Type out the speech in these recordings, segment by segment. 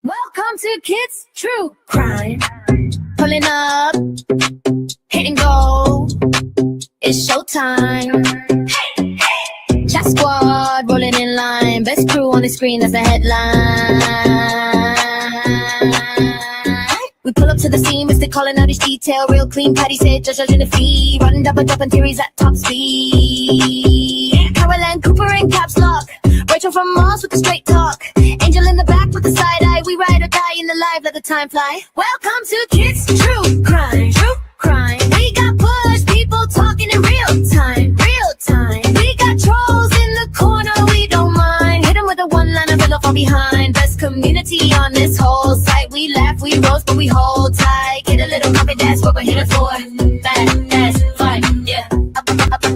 Welcome to Kids True Crime. Pulling up, hit and go. It's showtime. Hey, hey. Chat squad rolling in line. Best crew on the screen, that's the headline. We pull up to the scene, Mr. calling out each detail. Real clean, Patty said, judging the fee. Running double dropping theories at top speed. Caroline Cooper in caps lock. Rachel from Mars with the straight talk. Angel in the back with the side eye. We ride or die in the live, let the time fly. Welcome to Kids True Crime. True Crime. We got push people talking in real time. Real time. We got trolls in the corner, we don't mind. Hit them with a one-liner, fill from behind. Best community on this whole site. We laugh, we roast, but we hold tight. Get a little copy, that's what we're here for. Bad ass fight, yeah. Up,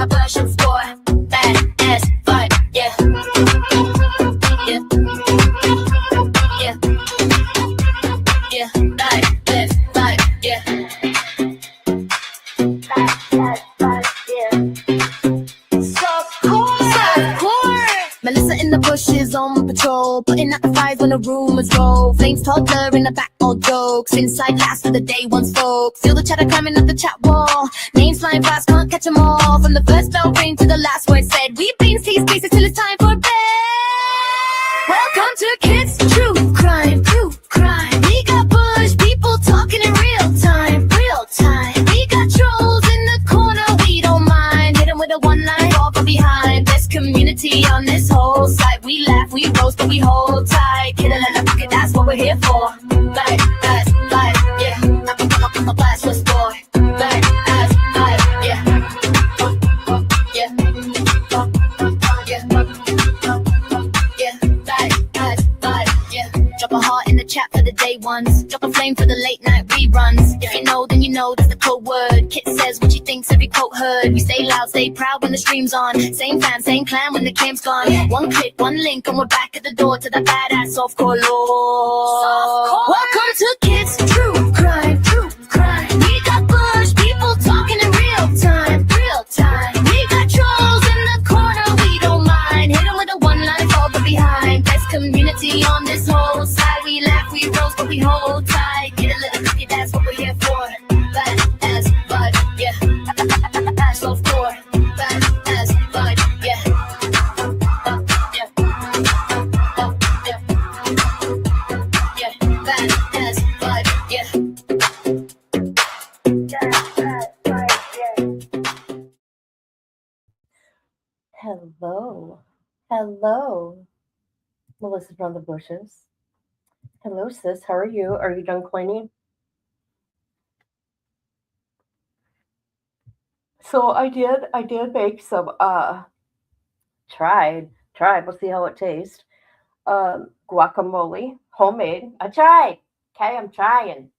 push and score. Bad ass fight, yeah. Yeah. Yeah. Yeah. Life, live, life, yeah. Melissa in the bushes on patrol, putting out the fires when the rumors roll. Flames toddler in the back, all jokes. Inside last of the day, one spoke. Feel the chatter climbing up the chat wall. Names flying fast, can't catch them all. From the first bell ring to the last word said. We've been seeing spaces till it's time for bed. Welcome to Kids True Crime. True Crime. We got bush people talking in real time. Real time. We got trolls in the corner, we don't mind. Hit them with a one-line, fall from behind. Best community on this whole site. We laugh, we roast, but we hold tight. Get a little pocket, that's what we're here for. Life, that's life, yeah. I'm a blast for sport. Life, that's life, yeah. Yeah. Drop a heart in the chat for the day ones. Drop a flame for the late night reruns. If you know, then you know that's the code word. Kit says what she thinks, every quote heard. We stay loud, stay proud when the stream's on. Same fam, same clan when the camp's gone. One click, one link, and we're back at the door to the badass softcore lore. Welcome to Kids True Crime. True Crime. We got bush people talking in real time. Real time. We got trolls in the corner, we don't mind. Hit them with a one-line, fall from behind. Best community on this whole side. We laugh, we roast, but we hold tight. Get a little cookie, that's what we're here for. Bad as bud, yeah. Ash low floor. Bad as bud, yeah. Yeah. Yeah. Bad as bud, yeah. Hello. Hello. Melissa from the bushes. Hello, sis. How are you? Are you done cleaning? So I did make some tried. We'll see how it tastes. Guacamole, homemade. I tried. Okay, I'm trying.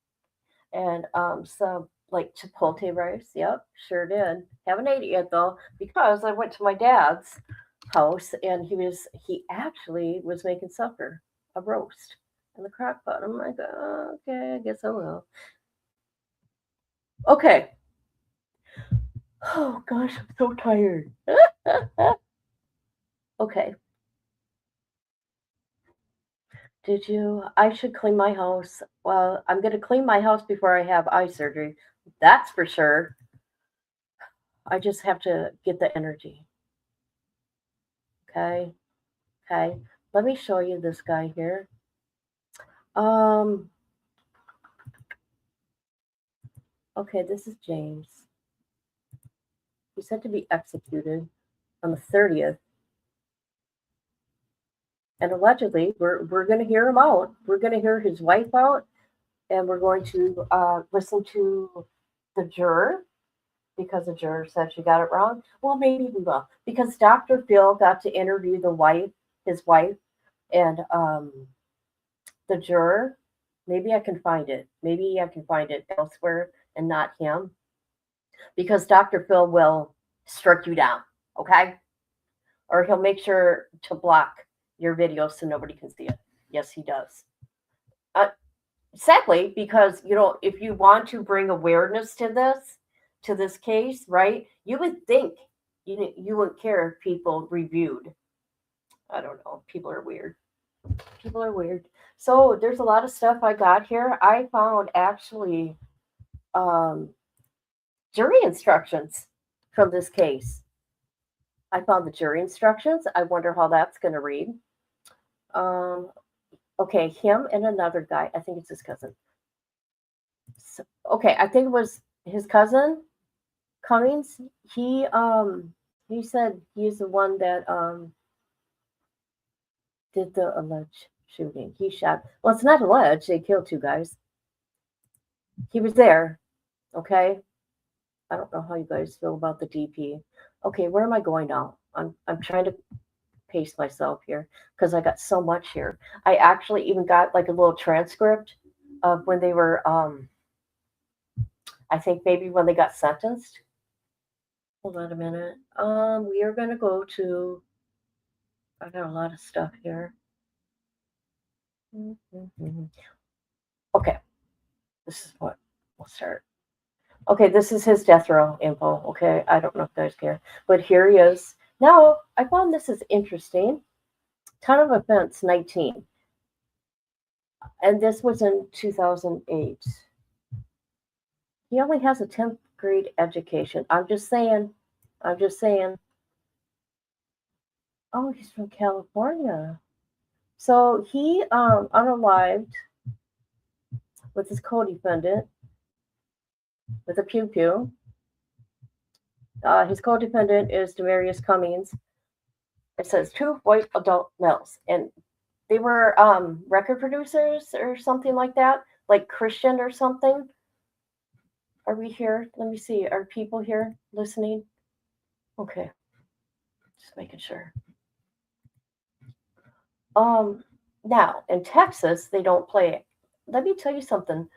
And some like chipotle rice. Yep, sure did. Haven't ate it yet though, because I went to my dad's house and he actually was making supper, a roast in the crock pot. I'm like, oh, okay, I guess I will. Okay. Oh gosh, I'm so tired. Okay. I should clean my house. Well, I'm going to clean my house before I have eye surgery. That's for sure. I just have to get the energy. Okay. Let me show you this guy here. Okay, this is James. He's set to be executed on the 30th. And allegedly, we're going to hear him out. We're going to hear his wife out, and we're going to listen to the juror because the juror said she got it wrong. Well, maybe we will, because Dr. Phil got to interview his wife, and the juror. Maybe I can find it. Maybe I can find it elsewhere and not him, because Dr. Phil will strike you down, okay? Or he'll make sure to block your video so nobody can see it. Yes, he does. Sadly, because if you want to bring awareness to this case, right? You would think you wouldn't care if people reviewed. I don't know. People are weird. People are weird. So there's a lot of stuff I got here. I found actually jury instructions from this case. I found the jury instructions. I wonder how that's going to read. Okay, him and another guy. I think it's his cousin. So, okay, I think it was his cousin, Cummings. He said he's the one that did the alleged shooting. He shot. Well, it's not alleged. They killed 2 guys. He was there. Okay. I don't know how you guys feel about the DP. Okay, where am I going now? I'm trying to pace myself here because I got so much here. I actually even got like a little transcript of when they were I think maybe when they got sentenced. Hold on a minute. We are gonna go to, I got a lot of stuff here. Okay. This is what we'll start. Okay, this is his death row info. Okay, I don't know if you guys care, but here he is. Now, I found this is interesting. Time of offense, 19. And this was in 2008. He only has a 10th grade education. I'm just saying. Oh, he's from California. So he unalived with his co-defendant with a pew-pew. His co-defendant is Demarius Cummings. It says 2 white adult males, and they were record producers or something like that, like Christian or something. Are we here? Let me see. Are people here listening? Okay, just making sure. Now in Texas they don't play it. Let me tell you something.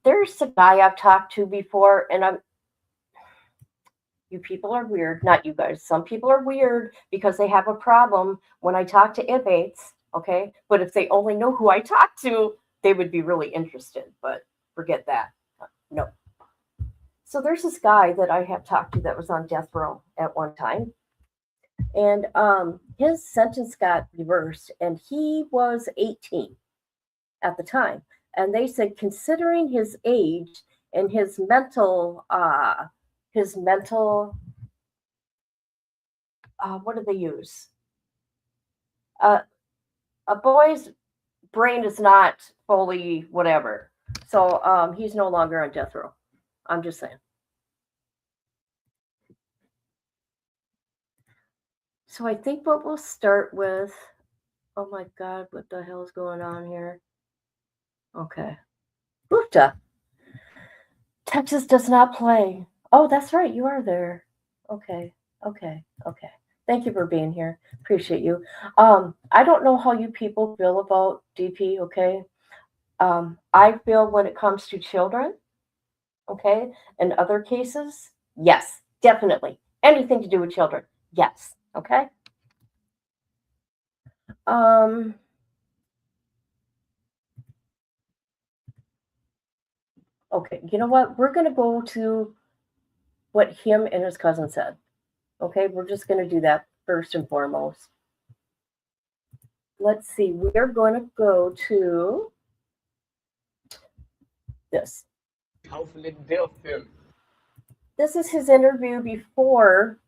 There's a guy I've talked to before, and you people are weird. Not you guys. Some people are weird because they have a problem when I talk to inmates, okay? But if they only know who I talk to, they would be really interested. But forget that. No. So there's this guy that I have talked to that was on death row at one time. And his sentence got reversed, and he was 18 at the time. And they said, considering his age and his mental, what do they use? A boy's brain is not fully whatever. So he's no longer on death row. I'm just saying. So I think what we'll start with, oh my God, what the hell is going on here? Okay. Bufta. Texas does not play. Oh, that's right. You are there. Okay. Thank you for being here. Appreciate you. I don't know how you people feel about DP, okay? I feel when it comes to children, okay, and other cases, yes, definitely. Anything to do with children, yes, okay? Okay, you know what? We're going to go to what him and his cousin said. Okay, we're just going to do that first and foremost. Let's see. We're going to go to this. This is his interview before,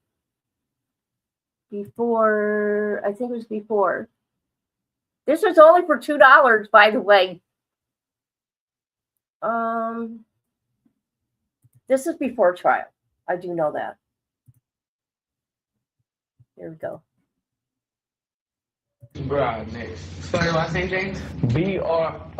I think it was before. This was only for $2, by the way. This is before trial. I do know that. Here we go. Broadnax. Spell your last name, James? Broadnax.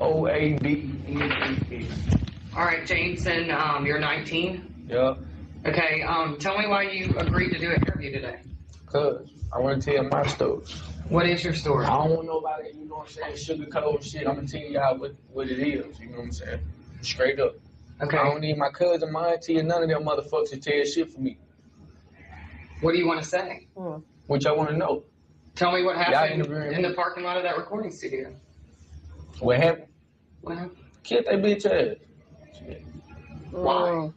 All right, James, and you're 19. Yup. Okay, tell me why you agreed to do an interview today. Cause I want to tell my story. What is your story? I don't want nobody, you know what I'm saying, sugarcoat shit. I'm gonna tell y'all what it is, you know what I'm saying? Straight up. Okay. I don't need my cousin, my auntie, and none of them motherfuckers to tell shit for me. What do you want to say? What y'all want to know? Tell me what happened interviewing in me. the parking lot of that recording studio. What happened? What happened? Killed that bitch ass. Shit. Why?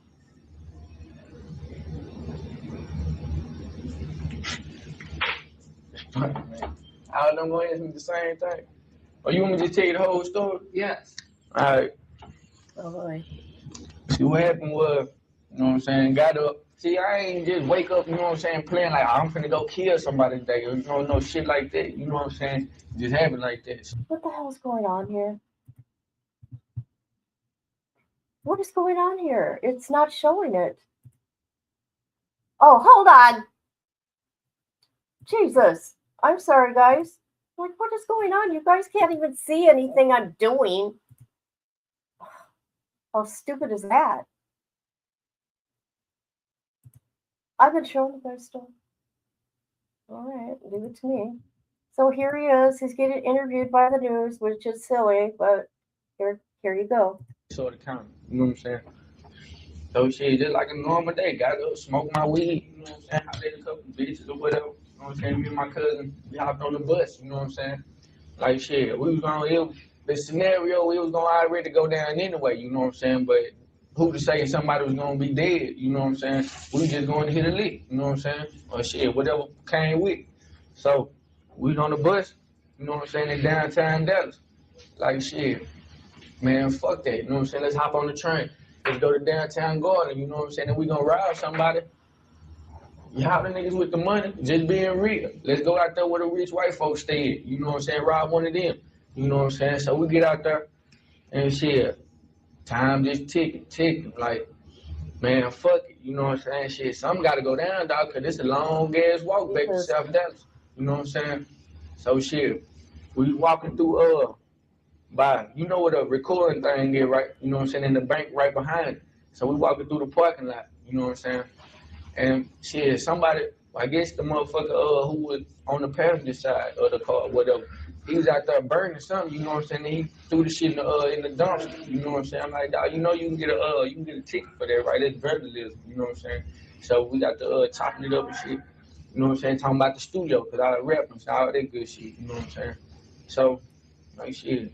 All of them gonna ask me the same thing. Or you want me to just tell you the whole story? Yes. Alright. Oh boy. See, what happened was, you know what I'm saying, got up. See, I ain't just wake up, you know what I'm saying, playing like I'm finna go kill somebody today, or, you know, no shit like that. You know what I'm saying? It just happened like that. What the hell is going on here? What is going on here? It's not showing it. Oh, hold on. Jesus. I'm sorry, guys. Like, what is going on? You guys can't even see anything I'm doing. How stupid is that? I've been showing you guys stuff. All right, leave it to me. So here he is. He's getting interviewed by the news, which is silly, but here you go. Sort of county, you know what I'm saying? So shit, just like a normal day, got up, smoke my weed, you know what I'm saying? I did a couple bitches or whatever, you know what I'm saying? Me and my cousin, we hopped on the bus, you know what I'm saying? Like shit, we was gonna, the scenario, we was gonna already go down anyway, you know what I'm saying? But who to say somebody was gonna be dead, you know what I'm saying? We just going to hit a lick, you know what I'm saying? Or shit, whatever came with. So we was on the bus, you know what I'm saying, in downtown Dallas. Like shit, man, fuck that, you know what I'm saying? Let's hop on the train. Let's go to downtown Garden, you know what I'm saying? And we gonna rob somebody. Y'all the niggas with the money, just being real. Let's go out there where the rich white folks stay at, you know what I'm saying? Rob one of them, you know what I'm saying? So we get out there and shit, time just ticking, like, man, fuck it, you know what I'm saying? Shit, something gotta go down, dog, cause it's a long ass walk back to South Dallas, you know what I'm saying? So shit, we walking through, by, you know what a recording thing is, right? You know what I'm saying? In the bank right behind it. So we walking through the parking lot, you know what I'm saying? And shit, somebody, I guess the motherfucker who was on the passenger side of the car, whatever, he was out there burning something, you know what I'm saying? And he threw the shit in the dumpster, you know what I'm saying? I'm like, dog, you know you can get a ticket for that, right? That's vandalism, you know what I'm saying? So we got the chopping it up and shit, you know what I'm saying? Talking about the studio, cause I rap and all that good shit, you know what I'm saying? So, like shit,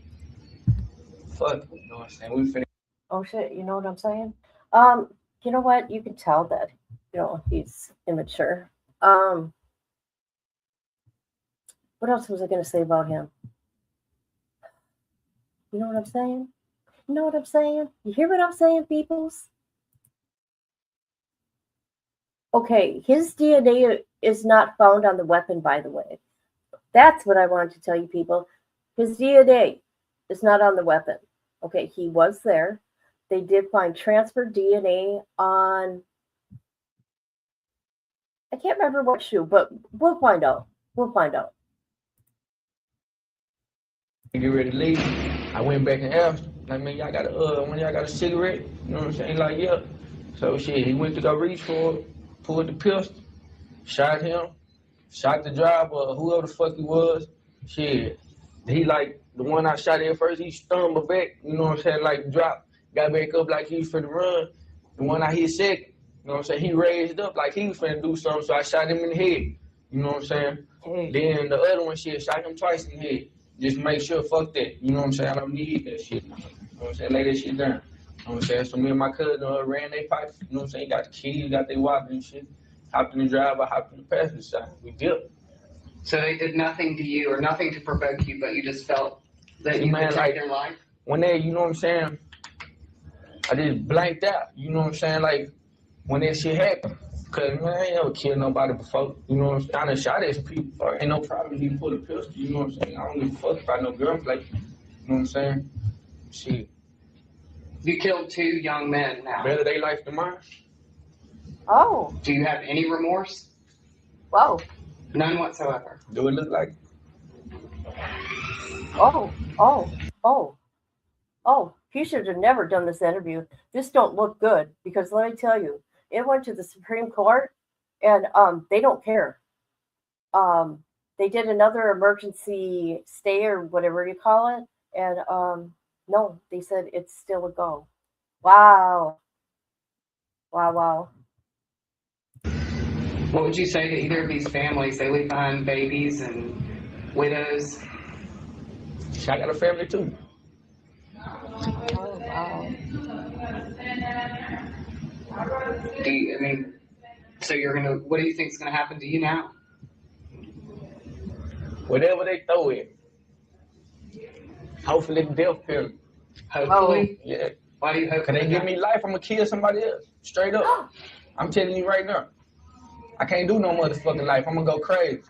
fuck, you know what I'm saying? We finna. Oh shit, you know what I'm saying? You know what? You can tell that, he's immature. What else was I gonna say about him? You know what I'm saying? You know what I'm saying? You hear what I'm saying, peoples? Okay, his DNA is not found on the weapon, by the way. That's what I wanted to tell you, people. His DNA is not on the weapon. Okay, he was there. They did find transferred DNA on, I can't remember what shoe, but we'll find out. We'll find out. Get ready to leave. I went back and asked, like, man, y'all got a cigarette? You know what I'm saying? Like, yeah. So shit, he went to go reach for it, pulled the pistol, shot him, shot the driver, whoever the fuck he was. Shit. He like the one I shot at first, he stumbled back, you know what I'm saying, like dropped, got back up like he was finna run. The one I hit second, you know what I'm saying, he raised up like he was finna do something, so I shot him in the head. You know what I'm saying? Hey. Then the other one, shit, shot him twice in the head. Just make sure, fuck that. You know what I'm saying? I don't need that shit. You know what I'm saying? Lay that shit down. You know what I'm saying? So me and my cousin ran their pockets. You know what I'm saying? Got the keys, got their wallet and shit. Hopped in the driver, hopped in the passenger side. We dipped. So they did nothing to you or nothing to provoke you, but you just felt that you could take their life? When they, you know what I'm saying? I just blanked out. You know what I'm saying? Like, when that shit happened. Cause man, I ain't ever killed nobody before. You know what I'm saying? I done shot at some people. Ain't no problem. He pulled a pistol. You know what I'm saying? I don't give a fuck about no gunplay. You know what I'm saying? Shit. You killed 2 young men now. Better they life than mine. Oh. Do you have any remorse? Whoa. None whatsoever. Do it look like? Oh, he should have never done this interview. This don't look good because let me tell you, it went to the Supreme Court and they don't care. They did another emergency stay or whatever you call it, and no, they said it's still a go. Wow. Wow. What would you say to either of these families? They leave behind babies and widows. I got a family too. Oh, wow. So what do you think is gonna happen to you now? Whatever they throw in. Hopefully the death penalty. Hopefully. Yeah. Why do you hope? Cause they give me life, I'm gonna kill somebody else. Straight up. I'm telling you right now. I can't do no motherfucking life. I'm gonna go crazy.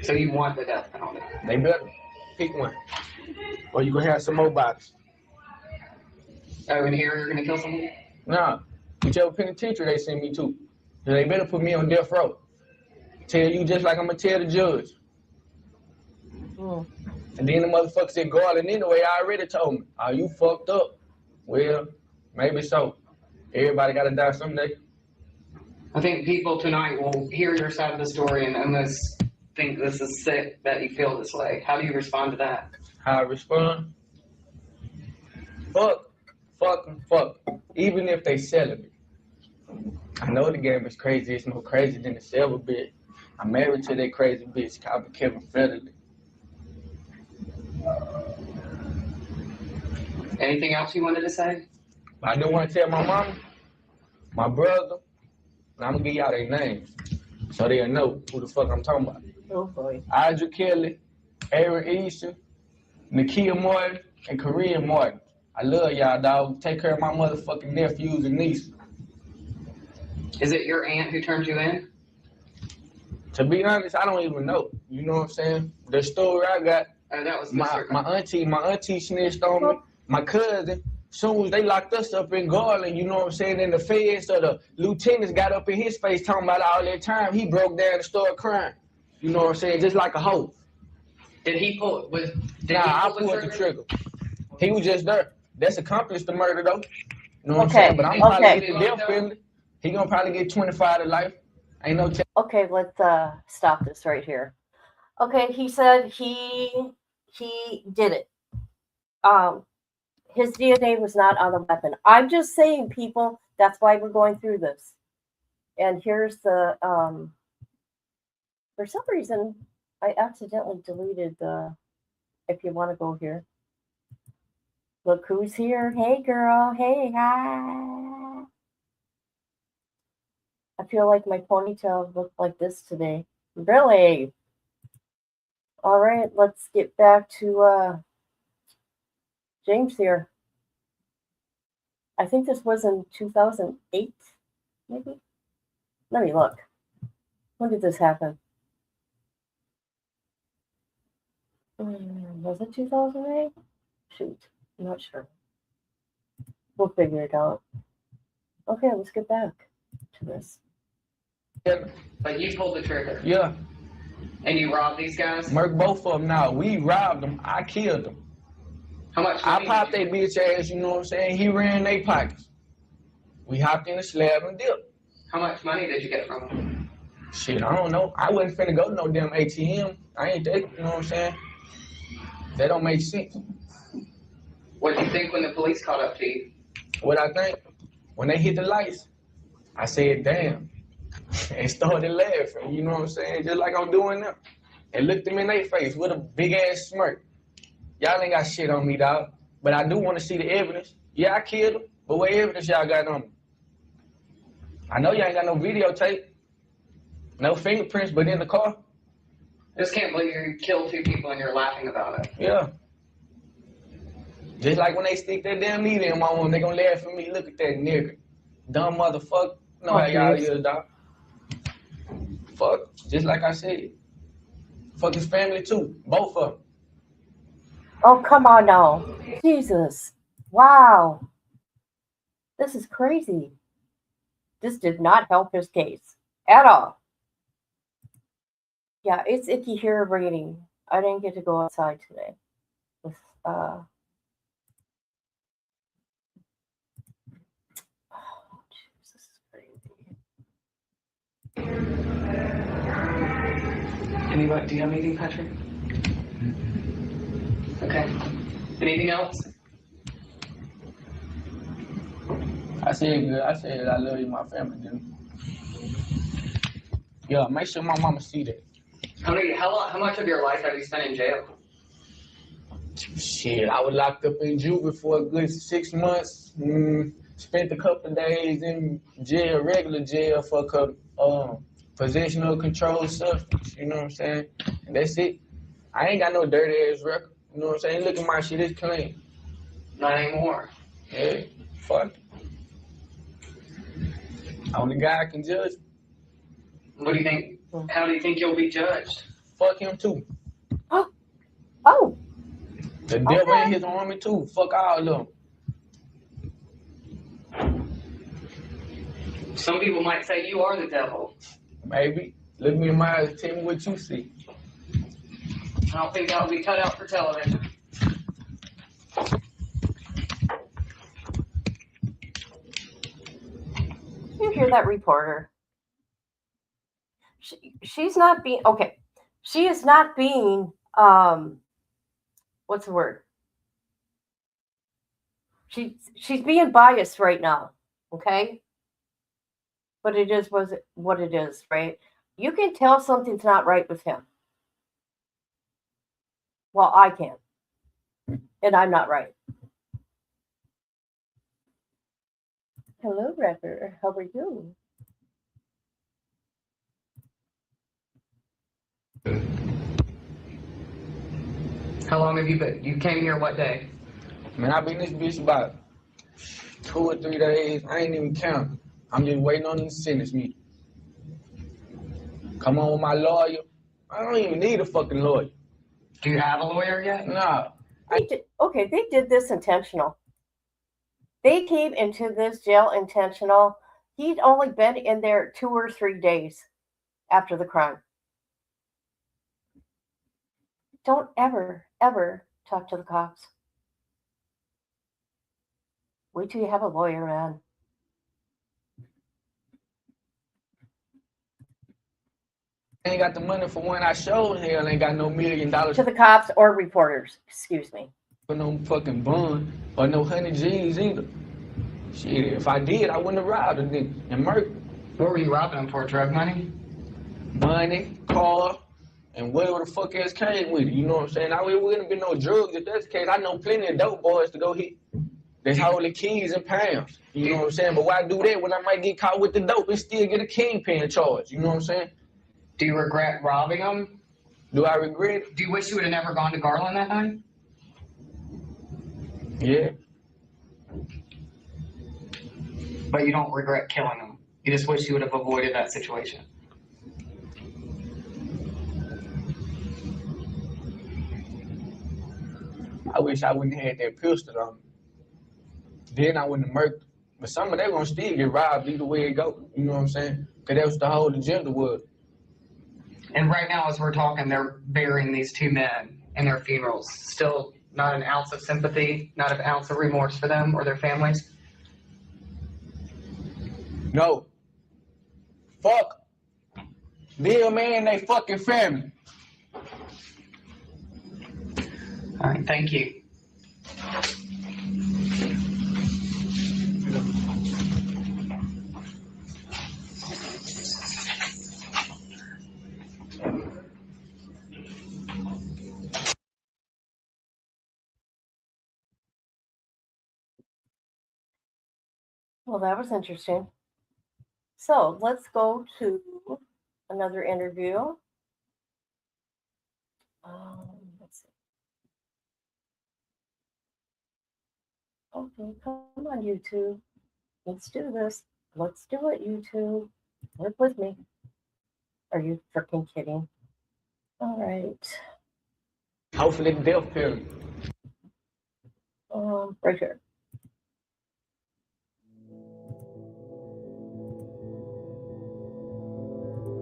So you want the death penalty? They better pick one. Or you gonna have some more bodies. Oh, and here you're gonna kill someone? Nah. Whichever penitentiary they send me to. They better put me on death row. Tell you just like I'm gonna tell the judge. And then the motherfuckers in Garland anyway, I already told me, oh, you fucked up. Well, maybe so. Everybody gotta die someday. I think people tonight will hear your side of the story and almost think this is sick that you feel this way. How do you respond to that? How I respond? Fuck 'em. Even if they selling me. I know the game is crazy. It's no crazy than the sell a bitch. I'm married to that crazy bitch called Kevin Federally. Anything else you wanted to say? I do want to tell my mama, my brother, and I'm gonna give y'all their names so they'll know who the fuck I'm talking about. Oh boy. Audra Kelly, Aaron Easton, Nakia Martin, and Korean Martin. I love y'all, dog. Take care of my motherfucking nephews and nieces. Is it your aunt who turned you in? To be honest, I don't even know. You know what I'm saying? The story I got, That was my auntie snitched on me. My cousin, soon as they locked us up in Garland, you know what I'm saying, and the feds or the lieutenants got up in his face talking about all that time, he broke down and started crying. You know what I'm saying? Just like a hoe. Did he pull? I pulled the trigger. He was just there. That's accomplished the murder though. You know what I'm Okay, saying? But I'm probably okay. get the death penalty. He gonna probably get 25 to life. Ain't no Okay, let's stop this right here. Okay, he said he did it. His DNA was not on the weapon. I'm just saying, people, that's why we're going through this. And here's the for some reason I accidentally deleted the if you want to go here. Look who's here. Hey girl. Hey, hi. I feel like my ponytail looked like this today. Really? All right, let's get back to James here. I think this was in 2008, maybe? Let me look. When did this happen? Was it 2008? Shoot, I'm not sure. We'll figure it out. Okay, let's get back to this. But you pulled the trigger. Yeah. And you robbed these guys? Murk both of them now. We robbed them. I killed them. How much? I popped that bitch ass, you know what I'm saying? He ran their pockets. We hopped in the slab and dipped. How much money did you get from them? Shit, I don't know. I wasn't finna go to no damn ATM. I ain't that, you know what I'm saying? That don't make sense. What did you think when the police caught up to you? What I think? When they hit the lights, I said, damn. And started laughing, you know what I'm saying? Just like I'm doing now. And looked them in their face with a big ass smirk. Y'all ain't got shit on me, dog. But I do want to see the evidence. Yeah, I killed him, but what evidence y'all got on me? I know y'all ain't got no videotape, no fingerprints, but in the car. I just can't believe you killed two people and you're laughing about it. Yeah. Just like when they stick that damn needle in my arm, they gonna laugh at me. Look at that nigga. Dumb motherfucker. Know how y'all is, dog. Fuck, just like I said. Fuck his family too, both of them. Oh, come on now. Jesus. Wow. This is crazy. This did not help his case at all. Yeah, it's icky here raining. I didn't get to go outside today. It's, this is crazy. Anybody, do you have anything, Patrick? Okay. Anything else? I said good. I said I love you, my family, dude. Yeah, make sure my mama see that. How much of your life have you spent in jail? Shit, I was locked up in juvie for a good 6 months. Spent a couple of days in jail, regular jail for possession of controlled substance. You know what I'm saying? And that's it. I ain't got no dirty ass record. You know what I'm saying? Look at my shit, it's clean. Not anymore. Yeah, fuck it. Only God can judge. What do you think? How do you think you'll be judged? Fuck him too. Oh, The devil Okay. and his army too. Fuck all of them. Some people might say you are the devil. Maybe. Look me in my eyes and tell me what you see. I don't think that'll be cut out for television. you hear that reporter? She's not being okay. She is not being what's the word? She's being biased right now. Okay, but it is what it is, right? You can tell something's not right with him. Well, I can, and I'm not right. Hello, rapper. How are you? How long have you been? You came here what day? Man, I been in this bitch about 2 or 3 days. I ain't even counting. I'm just waiting on them to sentence me. Come on with my lawyer. I don't even need a fucking lawyer. Do you have a lawyer yet? Nah. They did this intentional. They came into this jail intentional. He'd only been in there 2 or 3 days after the crime. Don't ever, ever talk to the cops. Wait till you have a lawyer, man. Ain't got the money for when I showed hell. Ain't got no $1 million To the cops or reporters, excuse me. for no fucking bond or no 100 G's either. Shit, if I did, I wouldn't have robbed a nigga and murdered. What were you robbing them for? Drug money? Money, car, and whatever the fuck else came with it. You know what I'm saying? I wouldn't have been no drugs if that's the case. I know plenty of dope boys to go hit. That's holding keys and pounds. You know what I'm saying? But why do that when I might get caught with the dope and still get a kingpin charge? You know what I'm saying? Do you regret robbing them? Do I regret it? Do you wish you would have never gone to Garland that night? Yeah. But you don't regret killing them. You just wish you would have avoided that situation. I wish I wouldn't have had that pistol on me. Then I wouldn't have murked. But some of them gonna still get robbed either way it go. You know what I'm saying? Because that was the whole agenda was. And right now, as we're talking, they're burying these two men in their funerals. Still not an ounce of sympathy, not an ounce of remorse for them or their families. No. Fuck. Be a man, they fucking family. All right, thank you. Well, that was interesting. So let's go to another interview. Let's see. Okay, come on, YouTube. Let's do this. Let's do it, YouTube. Work with me. Are you freaking kidding? All right. Hopefully the death penalty. Right here.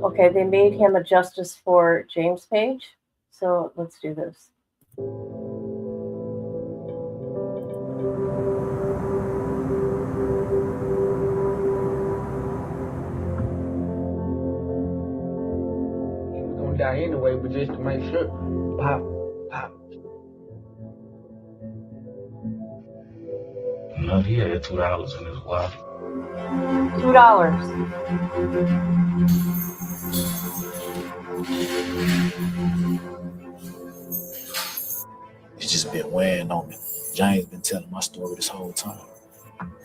Okay, they made him a justice for James page. So let's do this. He was gonna die anyway, but just to make sure. Pop, pop. No, he had $2 in his wallet. $2. It's just been weighing on me. James been telling my story this whole time.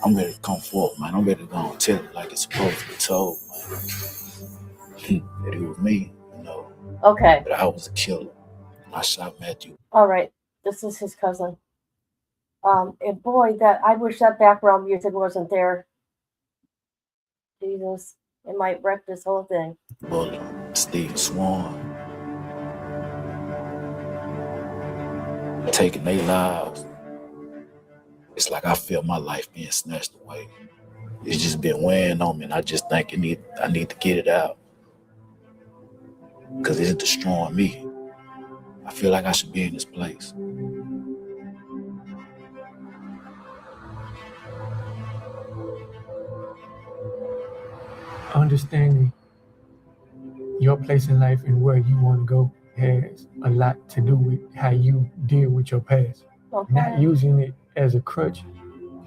I'm ready to come forward, man. I'm ready to go and tell it like it's supposed to be told, man. That it was me, you know, Okay. that I was a killer. I shot Matthew. All right. This is his cousin. And boy, that I wish that background music wasn't there. Jesus, it might wreck this whole thing. Bullet, Steve Swan. Taking their lives. It's like I feel my life being snatched away. It's just been weighing on me, and I just think I need to get it out. Because it's destroying me. I feel like I should be in this place. Understanding your place in life and where you want to go has a lot to do with how you deal with your past. Okay. Not using it as a crutch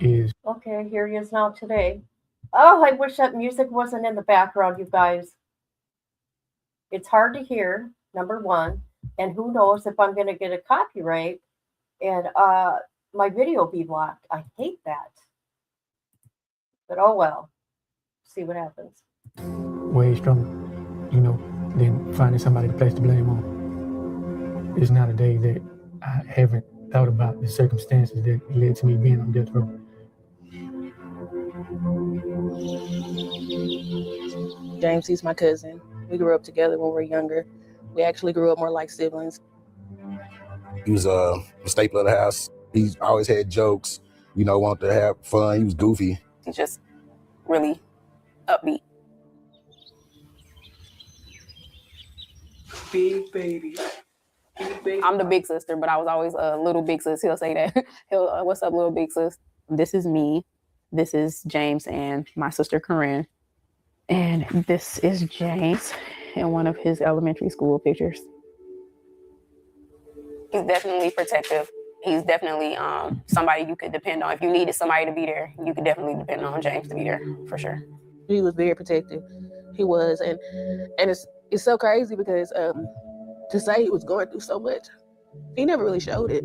is... Okay, here he is now today. Oh, I wish that music wasn't in the background, you guys. It's hard to hear, number one. And who knows if I'm going to get a copyright and my video be blocked. I hate that. But oh well. See what happens. way stronger, you know, than finding somebody to place the blame on. It's not a day that I haven't thought about the circumstances that led to me being on death row. James, he's my cousin. We grew up together when we were younger. We actually grew up more like siblings. He was a staple of the house. He always had jokes, you know, wanted to have fun. He was goofy. He's just really upbeat. Big baby. Big baby. I'm the big sister, but I was always a little big sis. He'll say that. What's up, little big sis? This is me. This is James and my sister, Corinne. And this is James in one of his elementary school pictures. He's definitely protective. He's definitely somebody you could depend on. If you needed somebody to be there, you could definitely depend on James to be there, for sure. He was very protective. He was, and it's so crazy because to say he was going through so much, he never really showed it.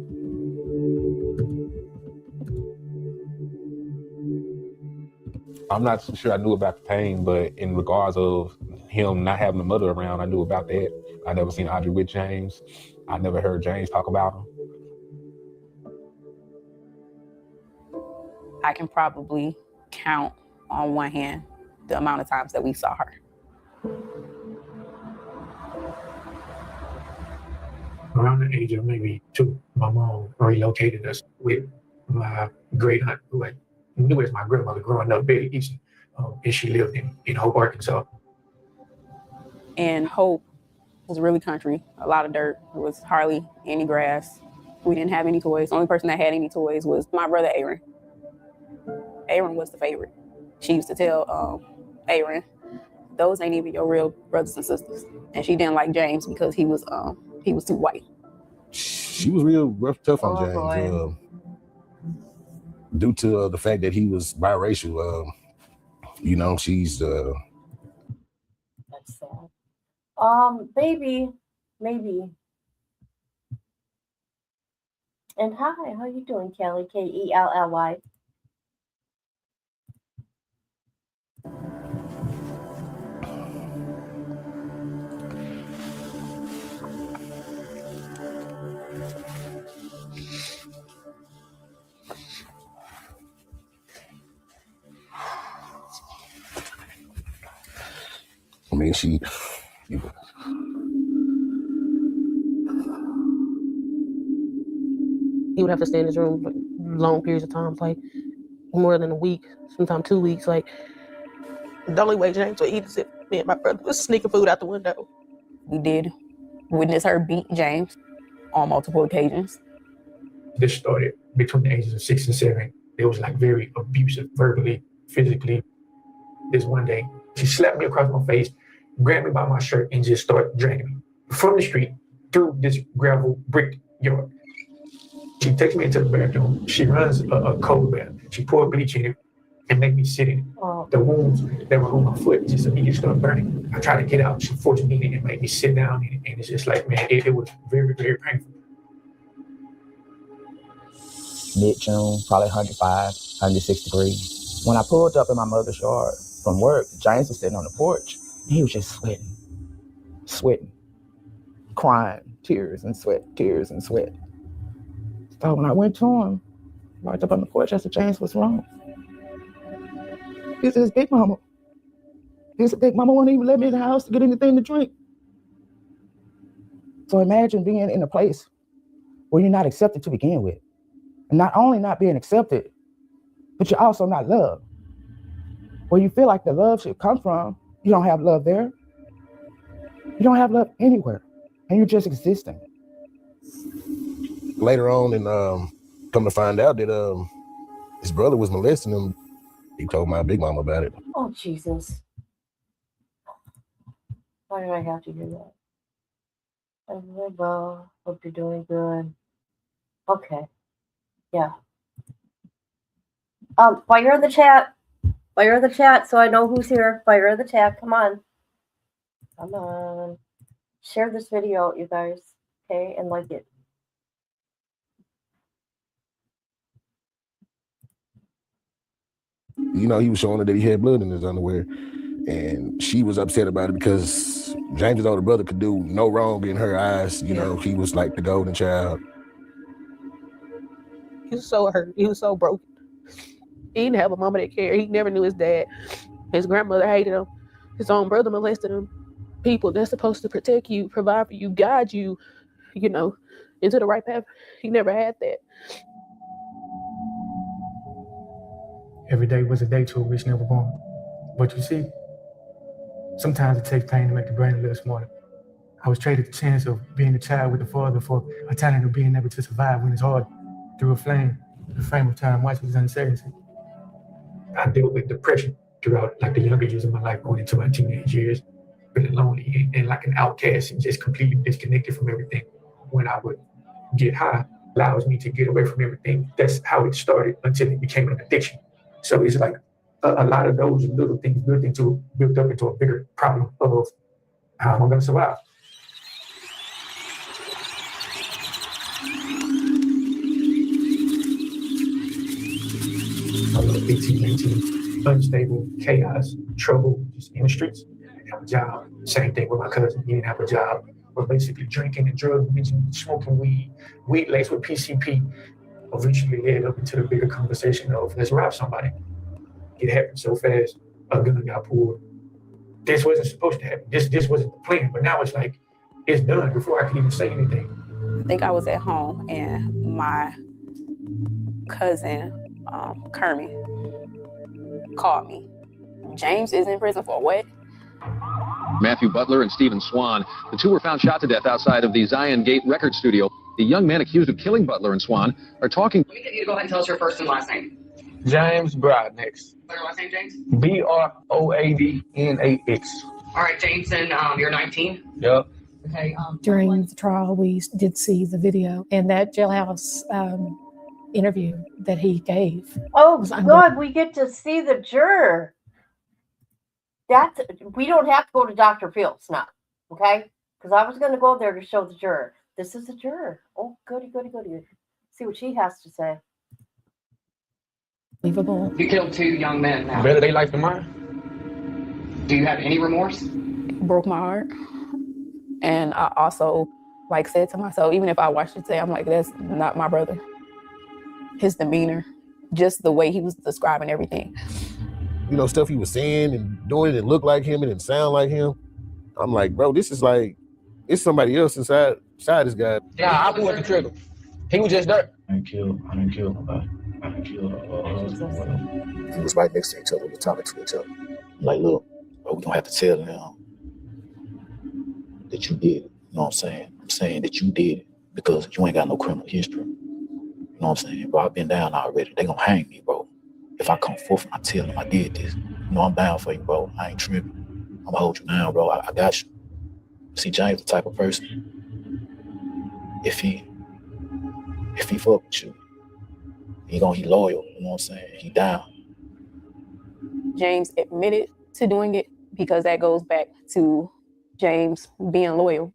I'm not so sure I knew about the pain, but in regards of him not having a mother around, I knew about that. I never seen Audrey with James. I never heard James talk about him. I can probably count on one hand the amount of times that we saw her. Around the age of maybe 2, my mom relocated us with my great aunt, who I knew as my grandmother growing up, Betty Easton, and she lived in Hope, Arkansas. And Hope was really country, a lot of dirt. There was hardly any grass. We didn't have any toys. The only person that had any toys was my brother, Aaron. Aaron was the favorite. She used to tell Aaron, those ain't even your real brothers and sisters. And she didn't like James because he was too white. She was real rough, tough on James. Due to the fact that he was biracial, you know, she's... That's sad. Maybe. And hi, how you doing, Kelly? Kelly. I mean, she... He would have to stay in his room for long periods of time, like more than a week, sometimes 2 weeks. Like the only way James would eat is if Me and my brother was sneaking food out the window. We did witness her beat James on multiple occasions. This started between the ages of 6 and 7. It was like very abusive, verbally, physically. This one day, she slapped me across my face, grabbed me by my shirt, and just started dragging me from the street through this gravel brick yard. She takes me into the bathroom. She runs a cold bath. She poured bleach in it and made me sit in it. The wounds that were on my foot just immediately started burning. I tried to get out. She forced me in and made me sit down in it. And it's just like, man, it was very, very painful. Mid-June, probably 105, 106 degrees. When I pulled up in my mother's yard from work, James was sitting on the porch. And he was just sweating, crying, tears and sweat. So when I went to him, walked up on the porch, I said, James, what's wrong? He said, it's Big Mama. He said, Big Mama won't even let me in the house to get anything to drink. So imagine being in a place where you're not accepted to begin with. And not only not being accepted, but you're also not loved. Where you feel like the love should come from, you don't have love there. You don't have love anywhere. And you're just existing. Later on, and come to find out that his brother was molesting him, he told my big mama about it. Oh, Jesus. Why did I have to do that? I'm good, well, hope you're doing good. Okay. Yeah. Fire the chat. Fire the chat so I know who's here. Fire the chat. Come on. Come on. Share this video, you guys. Okay, and like it. You know, he was showing her that he had blood in his underwear. And she was upset about it because James's older brother could do no wrong in her eyes. You know, he was like the golden child. He was so hurt. He was so broken. He didn't have a mama that cared. He never knew his dad. His grandmother hated him. His own brother molested him. People that's supposed to protect you, provide for you, guide you, you know, into the right path. He never had that. Every day was a day to a wish never born. But you see, sometimes it takes pain to make the brain a little smarter. I was traded the chance of being a child with a father for a talent of being able to survive when it's hard through a flame. The frame of time watches his uncertainty. I dealt with depression throughout like the younger years of my life, going into my teenage years, feeling lonely and like an outcast and just completely disconnected from everything. When I would get high, allows me to get away from everything. That's how it started until it became an addiction. So it's like a lot of those little things built up into a bigger problem of how am I going to survive? I was 18, 19, unstable, chaos, trouble, just in the streets. I didn't have a job. Same thing with my cousin. He didn't have a job. We're basically drinking and drug using, smoking weed laced with PCP. Eventually led up into the bigger conversation of let's rob somebody. It happened so fast, a gun got pulled. This wasn't supposed to happen. This wasn't the plan, but now it's like, it's done before I could even say anything. I think I was at home and my cousin, Kermit, called me. James is in prison for what? Matthew Butler and Stephen Swan, the two were found shot to death outside of the Zion Gate record studio. The young men accused of killing Butler and Swan are talking. Let me get you to go ahead and tell us your first and last name. James Broadnax. What's your last name, James? Broadnax. All right, Jameson, you're 19? Yep. Okay. During the trial, we did see the video and that jailhouse interview that he gave. Oh, God, we get to see the juror. We don't have to go to Dr. Fields now, okay? Because I was going to go there to show the juror. This is a juror. Oh, goody. See what she has to say. Believable. You killed two young men now. Better they life than mine. Do you have any remorse? It broke my heart. And I also said to myself, even if I watched it today, I'm like, that's not my brother. His demeanor, just the way he was describing everything. You know, stuff he was saying and doing it looked like him and it sound like him. I'm like, bro, this is like, it's somebody else inside this guy. Yeah, I pulled the trigger. He was just there. I didn't kill nobody. I didn't kill He was right next to each other, we talking to each other. Like, look, But we don't have to tell them that you did it. You know what I'm saying? I'm saying that you did it because you ain't got no criminal history. You know what I'm saying? Bro, I've been down already. They gonna hang me, bro. If I come forth and I tell them I did this, you know I'm down for you, bro. I ain't tripping. I'm gonna hold you down, bro. I got you. See, James the type of person, if he fuck with you, he loyal, you know what I'm saying? He down. James admitted to doing it because that goes back to James being loyal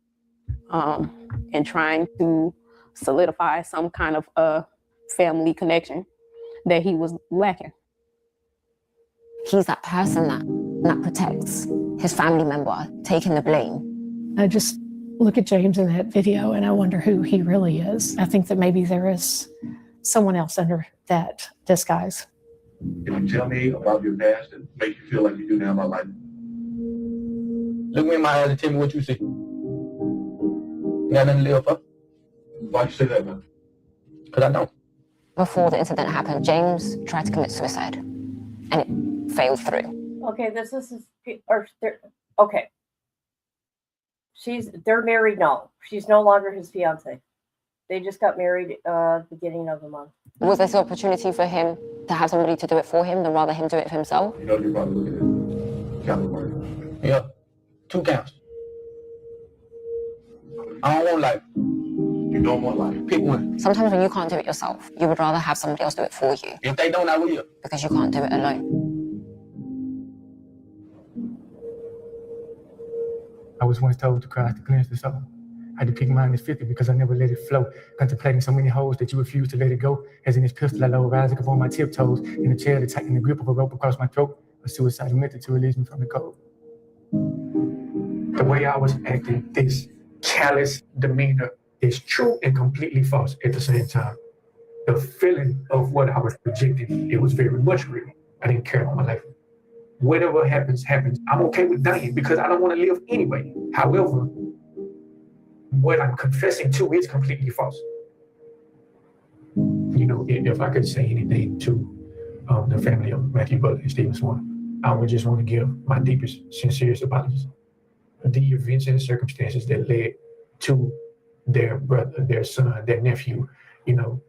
and trying to solidify some kind of a family connection that he was lacking. He's that person that protects his family member, taking the blame. I just look at James in that video and I wonder who he really is. I think that maybe there is someone else under that disguise. Can you tell me about your past and make you feel like you do now about life? Look me in my eyes and tell me what you see. You got nothing to live for? Why you say that, man? Because I don't. Before the incident happened, James tried to commit suicide and it failed through. Okay, okay. They're married now. She's no longer his fiance. They just got married beginning of the month. Was this an opportunity for him to have somebody to do it for him than rather him do it for himself? You know, you're probably looking at capital murder. Yeah, 2 counts. I don't want life. You don't want life. Pick one. Sometimes when you can't do it yourself, you would rather have somebody else do it for you. If they don't, I will. Because you can't do it alone. I was once told to cry to cleanse the soul. I had to pick mine as 50 because I never let it flow. Contemplating so many holes that you refuse to let it go. As in this pistol, I lower rising up on my tiptoes. In a chair to tighten the grip of a rope across my throat. A suicidal method to release me from the cold. The way I was acting, this callous demeanor, is true and completely false at the same time. The feeling of what I was projecting, it was very much real. I didn't care about my life. Whatever happens, happens. I'm okay with dying because I don't want to live anyway. However, what I'm confessing to is completely false. You know, if I could say anything to the family of Matthew Butler and Stephen Swan, I would just want to give my deepest, sincerest apologies. The events and circumstances that led to their brother, their son, their nephew, you know,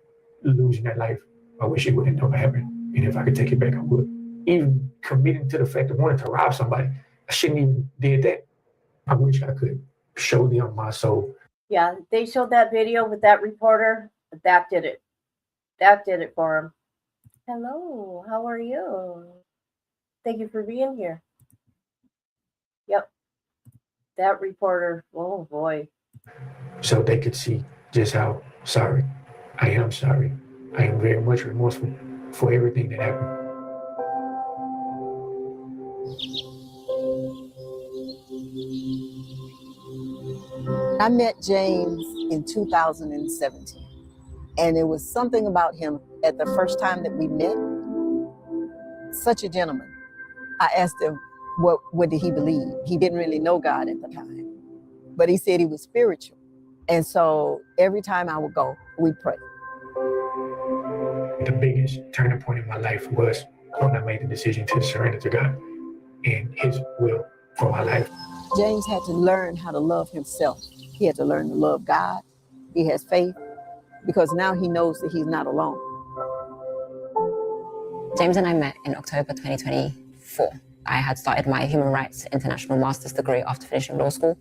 losing their life, I wish it would have never happened. And if I could take it back, I would. Even committing to the fact of wanting to rob somebody, I shouldn't even did that. I wish I could show them my soul. Yeah, they showed that video with that reporter. That did it. That did it for him. Hello, how are you? Thank you for being here. Yep. That reporter, oh boy. So they could see just how sorry I am sorry. I am very much remorseful for everything that happened. I met James in 2017, and it was something about him at the first time that we met. Such a gentleman. I asked him, what did he believe? He didn't really know God at the time, but he said he was spiritual. And so every time I would go, we'd pray. The biggest turning point in my life was when I made the decision to surrender to God and His will for my life. James had to learn how to love himself. He had to learn to love God. He has faith because now he knows that he's not alone. James and I met in October 2024. I had started my Human Rights International Master's degree after finishing law school.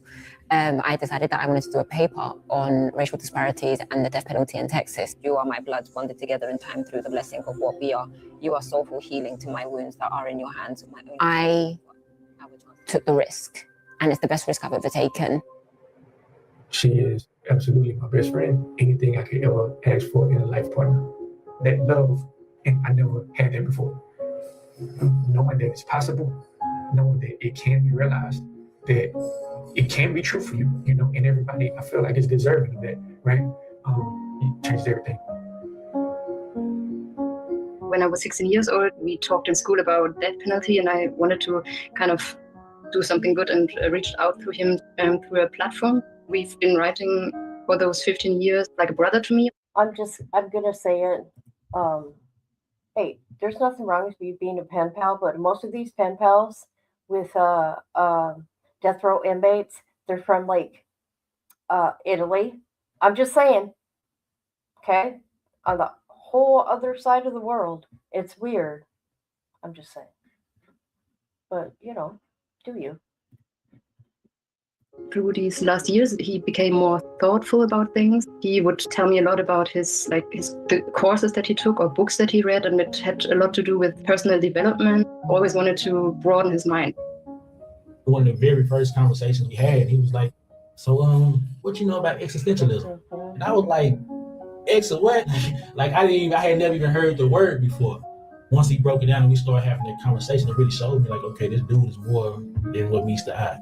I decided that I wanted to do a paper on racial disparities and the death penalty in Texas. You are my blood bonded together in time through the blessing of what we are. You are soulful healing to my wounds that are in your hands. I took the risk, and it's the best risk I've ever taken. She is absolutely my best friend. Anything I could ever ask for in a life partner. That love, and I never had that before. Knowing that it's possible, knowing that it can be realized, that it can be true for you, you know, and everybody, I feel like is deserving of that, right? It changes everything. When I was 16 years old, we talked in school about death penalty, and I wanted to kind of do something good and reached out to him through a platform. We've been writing for those 15 years like a brother to me. I'm gonna say it. Hey, there's nothing wrong with you being a pen pal, but most of these pen pals with death row inmates. They're from like Italy. I'm just saying, okay? On the whole other side of the world. It's weird. I'm just saying. But, you know, do you? Through these last years, he became more thoughtful about things. He would tell me a lot about the courses that he took or books that he read, and it had a lot to do with personal development. Always wanted to broaden his mind. One of the very first conversations we had, he was like, "So, what you know about existentialism?" And I was like, "Ex of what?" Like I had never even heard the word before. Once he broke it down and we started having that conversation, it really showed me like, okay, this dude is more than what meets the eye.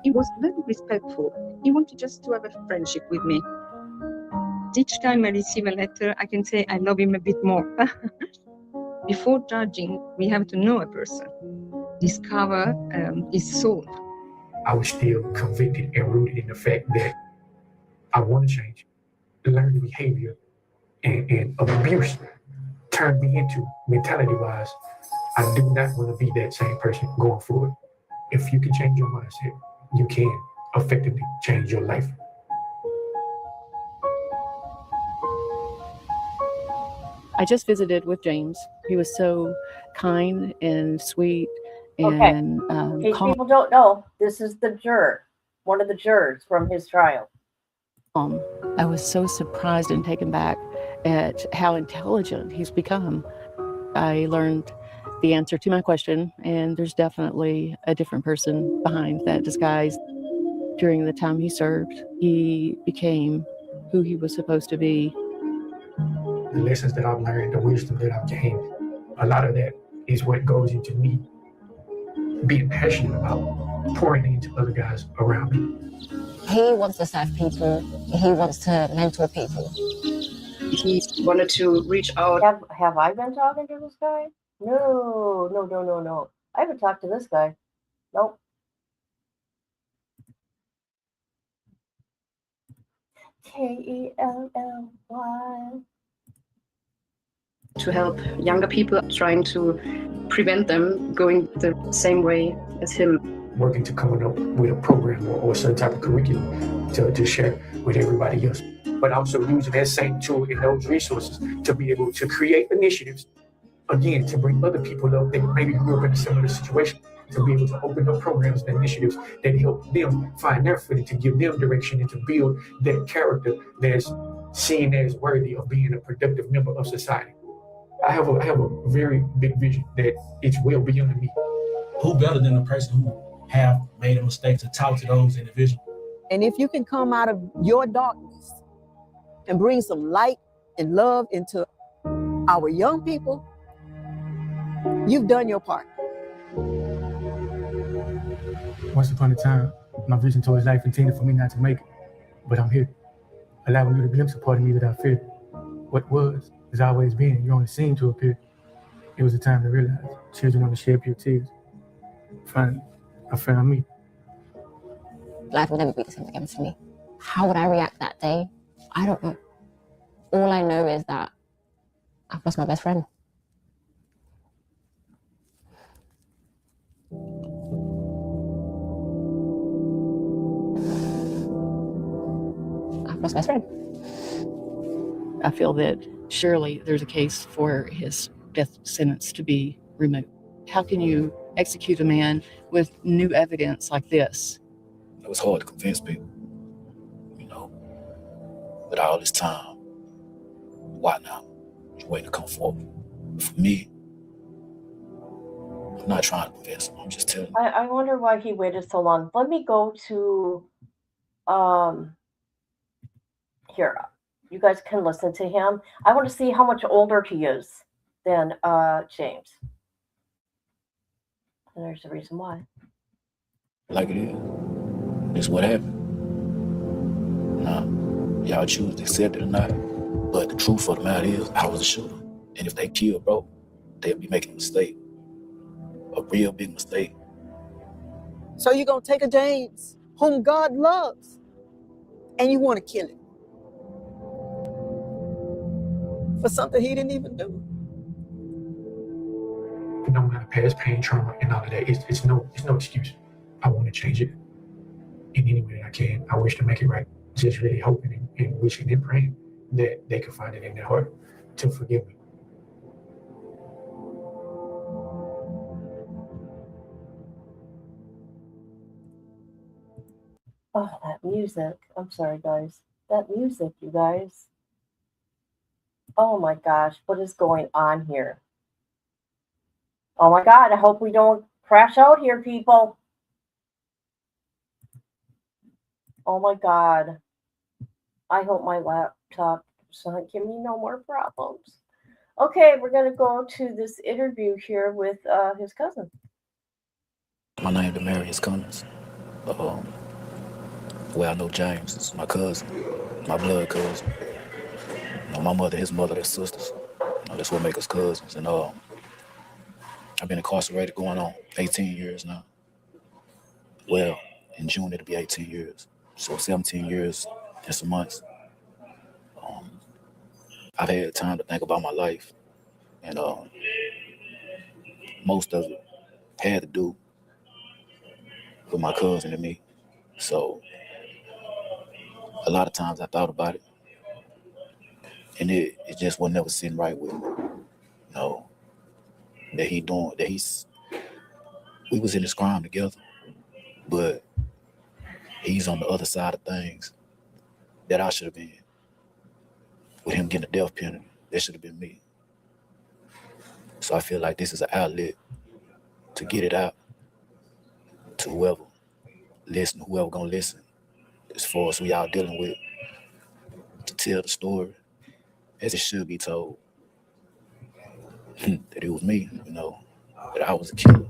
He was very respectful. He wanted just to have a friendship with me. Each time I receive a letter, I can say I love him a bit more. Before judging, we have to know a person, discover his soul. I was still convicted and rooted in the fact that I want to change, learn the behavior and abuse turned me into mentality-wise. I do not want to be that same person going forward. If you can change your mindset, you can effectively change your life. I just visited with James. He was so kind and sweet Okay. and In case calm. people don't know, this is the juror, one of the jurors from his trial. I was so surprised and taken back at how intelligent he's become. I learned the answer to my question, and there's definitely a different person behind that disguise. During the time he served, he became who he was supposed to be. The lessons that I've learned, the wisdom that I've gained, a lot of that is what goes into me being passionate about pouring into other guys around me. He wants to serve people. He wants to mentor people. He wanted to reach out. Have I been talking to this guy? No. I haven't talked to this guy. Nope. K-E-L-L-Y. To help younger people, trying to prevent them going the same way as him. Working to coming up with a program or some type of curriculum to share with everybody else. But also using that same tool and those resources to be able to create initiatives, again, to bring other people up that maybe grew up in a similar situation, to be able to open up programs and initiatives that help them find their footing, to give them direction and to build that character that's seen as worthy of being a productive member of society. I have a very big vision that it's well beyond me. Who better than the person who have made a mistake to talk to those individuals? And if you can come out of your darkness and bring some light and love into our young people, you've done your part. Once upon a time, my vision towards life intended for me not to make it, but I'm here, allowing you to glimpse a part of me without fear. What was has always been. You only seem to appear. It was a time to realize children only shed pure tears. Finally, I found me. Life will never be the same again for me. How would I react that day? I don't know. All I know is that I've lost my best friend. I've lost my best friend. I feel that surely there's a case for his death sentence to be removed. How can you execute a man with new evidence like this? It was hard to convince people, you know. But all this time, why now? You waiting to come forward. For me, I'm not trying to convince him. I'm just telling you. I wonder why he waited so long. Let me go to here. You guys can listen to him. I want to see how much older he is than James. And there's the reason why. Like it is. It's what happened. Now, y'all choose to accept it or not. But the truth of the matter is, I was a shooter. And if they kill bro, they'll be making a mistake. A real big mistake. So you're going to take a James, whom God loves, and you want to kill him for something he didn't even do. no matter past pain, trauma, and all of that. It's no excuse. I want to change it in any way that I can. I wish to make it right. Just really hoping and wishing and praying that they can find it in their heart to forgive me. Oh, that music. I'm sorry, guys. That music, you guys. Oh my gosh, what is going on here? Oh my God, I hope we don't crash out here, people. Oh my God. I hope my laptop doesn't give me no more problems. Okay, we're going to go to this interview here with his cousin. My name is Demarius Cummings. Well, I know James is my cousin, my blood cousin. You know, my mother, his mother, they're sisters. You know, that's what make us cousins. And I've been incarcerated going on 18 years now. Well, in June it'll be 18 years. So 17 years and some months. I've had time to think about my life. And most of it had to do with my cousin and me. So a lot of times I thought about it. And it just was never sitting right with me. You know, we was in this crime together, but he's on the other side of things that I should have been. With him getting a death penalty, that should have been me. So I feel like this is an outlet to get it out to whoever gonna listen, as far as who y'all dealing with, to tell the story as it should be told. That it was me, you know, that I was a killer.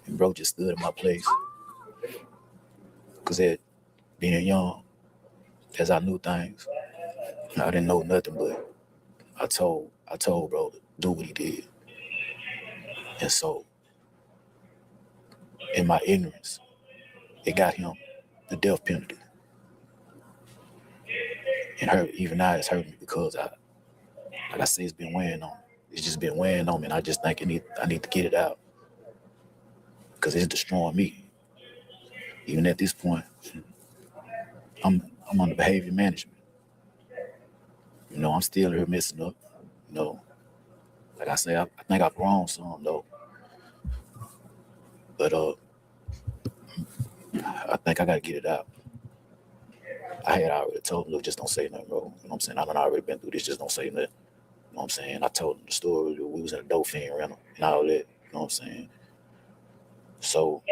And bro just stood in my place. Cause at being young, as I knew things, I didn't know nothing, but I told bro to do what he did. And so, in my ignorance, it got him the death penalty. And even now it's hurting me because like I say, it's been weighing on me. It's just been weighing on me, and I just think I need to get it out. Because it's destroying me. Even at this point, I'm on the behavior management. You know, I'm still here messing up. You know, like I say, I think I've grown some though. But I think I gotta get it out. I had already told him, look, just don't say nothing, bro. You know what I'm saying? I've already been through this, just don't say nothing. You know what I'm saying? I told him the story that we was in a dope fiend rental and all that. You know what I'm saying? So,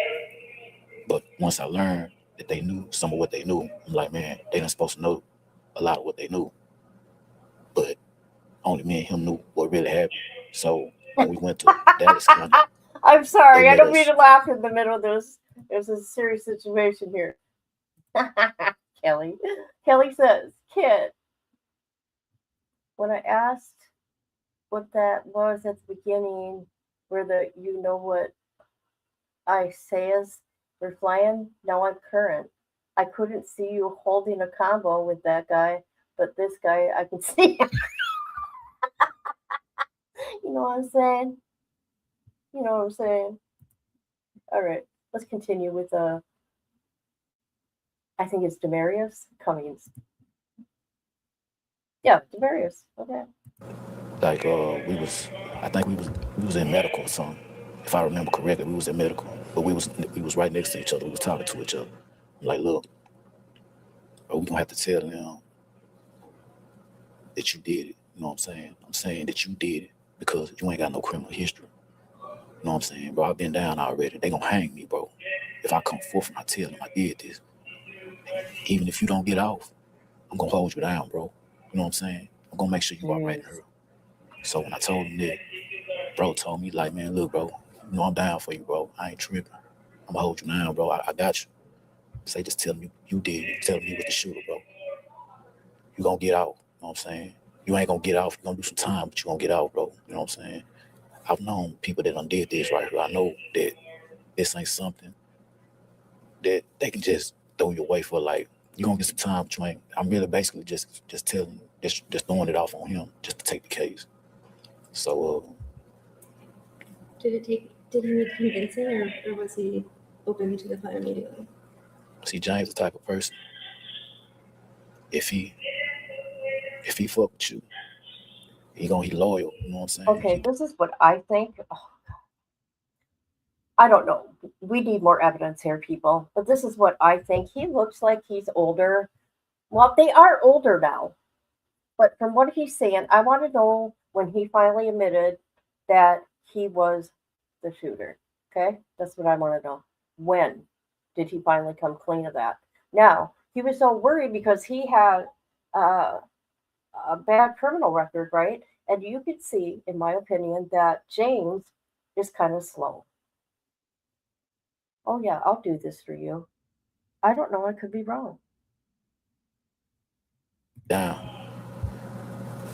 but once I learned that they knew some of what they knew, I'm like, man, they not supposed to know a lot of what they knew. But only me and him knew what really happened. So when we went to Dallas County, I'm sorry, they I let don't mean us- to laugh in the middle of this. There's a serious situation here. Kelly. Kelly says, kid, when I asked what that was at the beginning, where the you know what I say is we're flying, now I'm current. I couldn't see you holding a combo with that guy, but this guy I can see. You know what I'm saying? You know what I'm saying? All right, let's continue with I think it's Demarius Cummings. Yeah, Demarius. Okay. like we was in medical or something. If I remember correctly, we was in medical, but we was right next to each other. We was talking to each other. I'm like, look, bro, we gonna have to tell them that you did it. You know what I'm saying? I'm saying that you did it because you ain't got no criminal history. You know what I'm saying, bro? I've been down already. They gonna hang me, bro. If I come forth and I tell them I did this, even if you don't get off, I'm gonna hold you down, bro. You know what I'm saying? I'm gonna make sure you are right in her. So when I told him that, bro told me like, man, look, bro, you know I'm down for you, bro. I ain't tripping. I'm gonna hold you down, bro. I got you. Say, just tell me you did it. Tell me you was the shooter, bro. You gonna get out. You know what I'm saying? You ain't gonna get off. You gonna do some time, but you gonna get out, bro. You know what I'm saying? I've known people that done did this right here. I know that this ain't something that they can just throw you away for. Like, you gonna get some time, but you ain't. I'm really basically just telling, just throwing it off on him just to take the case. So Did he need convincing, or was he open to the plan immediately? See, James the type of person, if he fuck with you, he loyal, you know what I'm saying? Okay, this is what I think. Oh, I don't know. We need more evidence here, people. But this is what I think. He looks like he's older. Well, they are older now. But from what he's saying, I want to know when he finally admitted that he was the shooter. Okay? That's what I want to know. When did he finally come clean of that? Now, he was so worried because he had a bad criminal record, right? And you could see, in my opinion, that James is kind of slow. Oh, yeah, I'll do this for you. I don't know. I could be wrong. Down.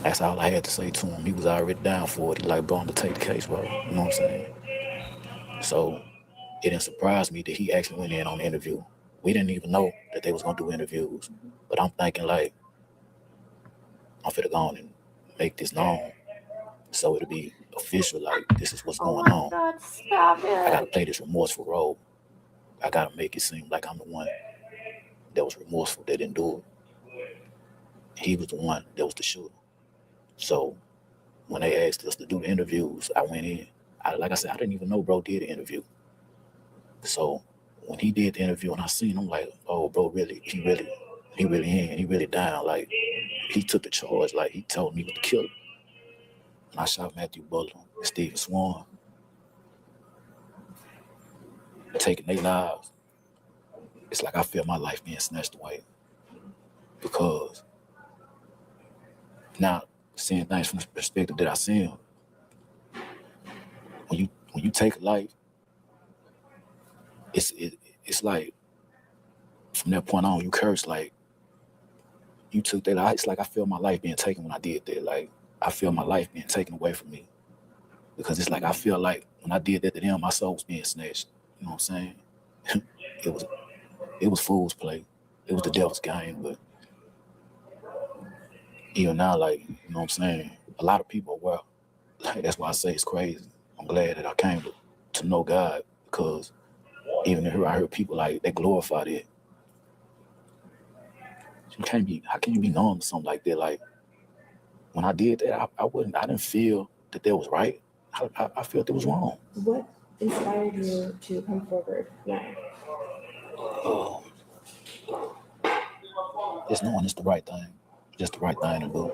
That's all I had to say to him. He was already down for it. He like, bro, I'm gonna take the case, bro. You know what I'm saying? So it didn't surprise me that he actually went in on the interview. We didn't even know that they was gonna do interviews. But I'm thinking like, I'm finna go on and make this known so it'll be official, like this is what's going on. God, stop it. I gotta play this remorseful role. I gotta make it seem like I'm the one that was remorseful, that didn't do it. He was the one that was the shooter. So when they asked us to do the interviews, I went in. Like I said, I didn't even know bro did the interview. So when he did the interview and I seen him, like, oh, bro, he really down. Like, he took the charge. Like, he told me he was the killer. And I shot Matthew Butler and Stephen Swan, taking their lives. It's like I feel my life being snatched away. Because now, seeing things from the perspective that I see them, when you take a life, it's like from that point on, you curse like you took that life. It's like I feel my life being taken when I did that. Like I feel my life being taken away from me. Because it's like I feel like when I did that to them, my soul was being snatched. You know what I'm saying? it was fool's play. It was the devil's game. But even now, like, you know what I'm saying? A lot of people, well, like, that's why I say it's crazy. I'm glad that I came to know God, because even here I heard people like they glorified it. How can you be known to something like that? Like when I did that, I didn't feel that was right. I felt it was wrong. What inspired you to come forward now? Just knowing it's the right thing. Just the right thing to do.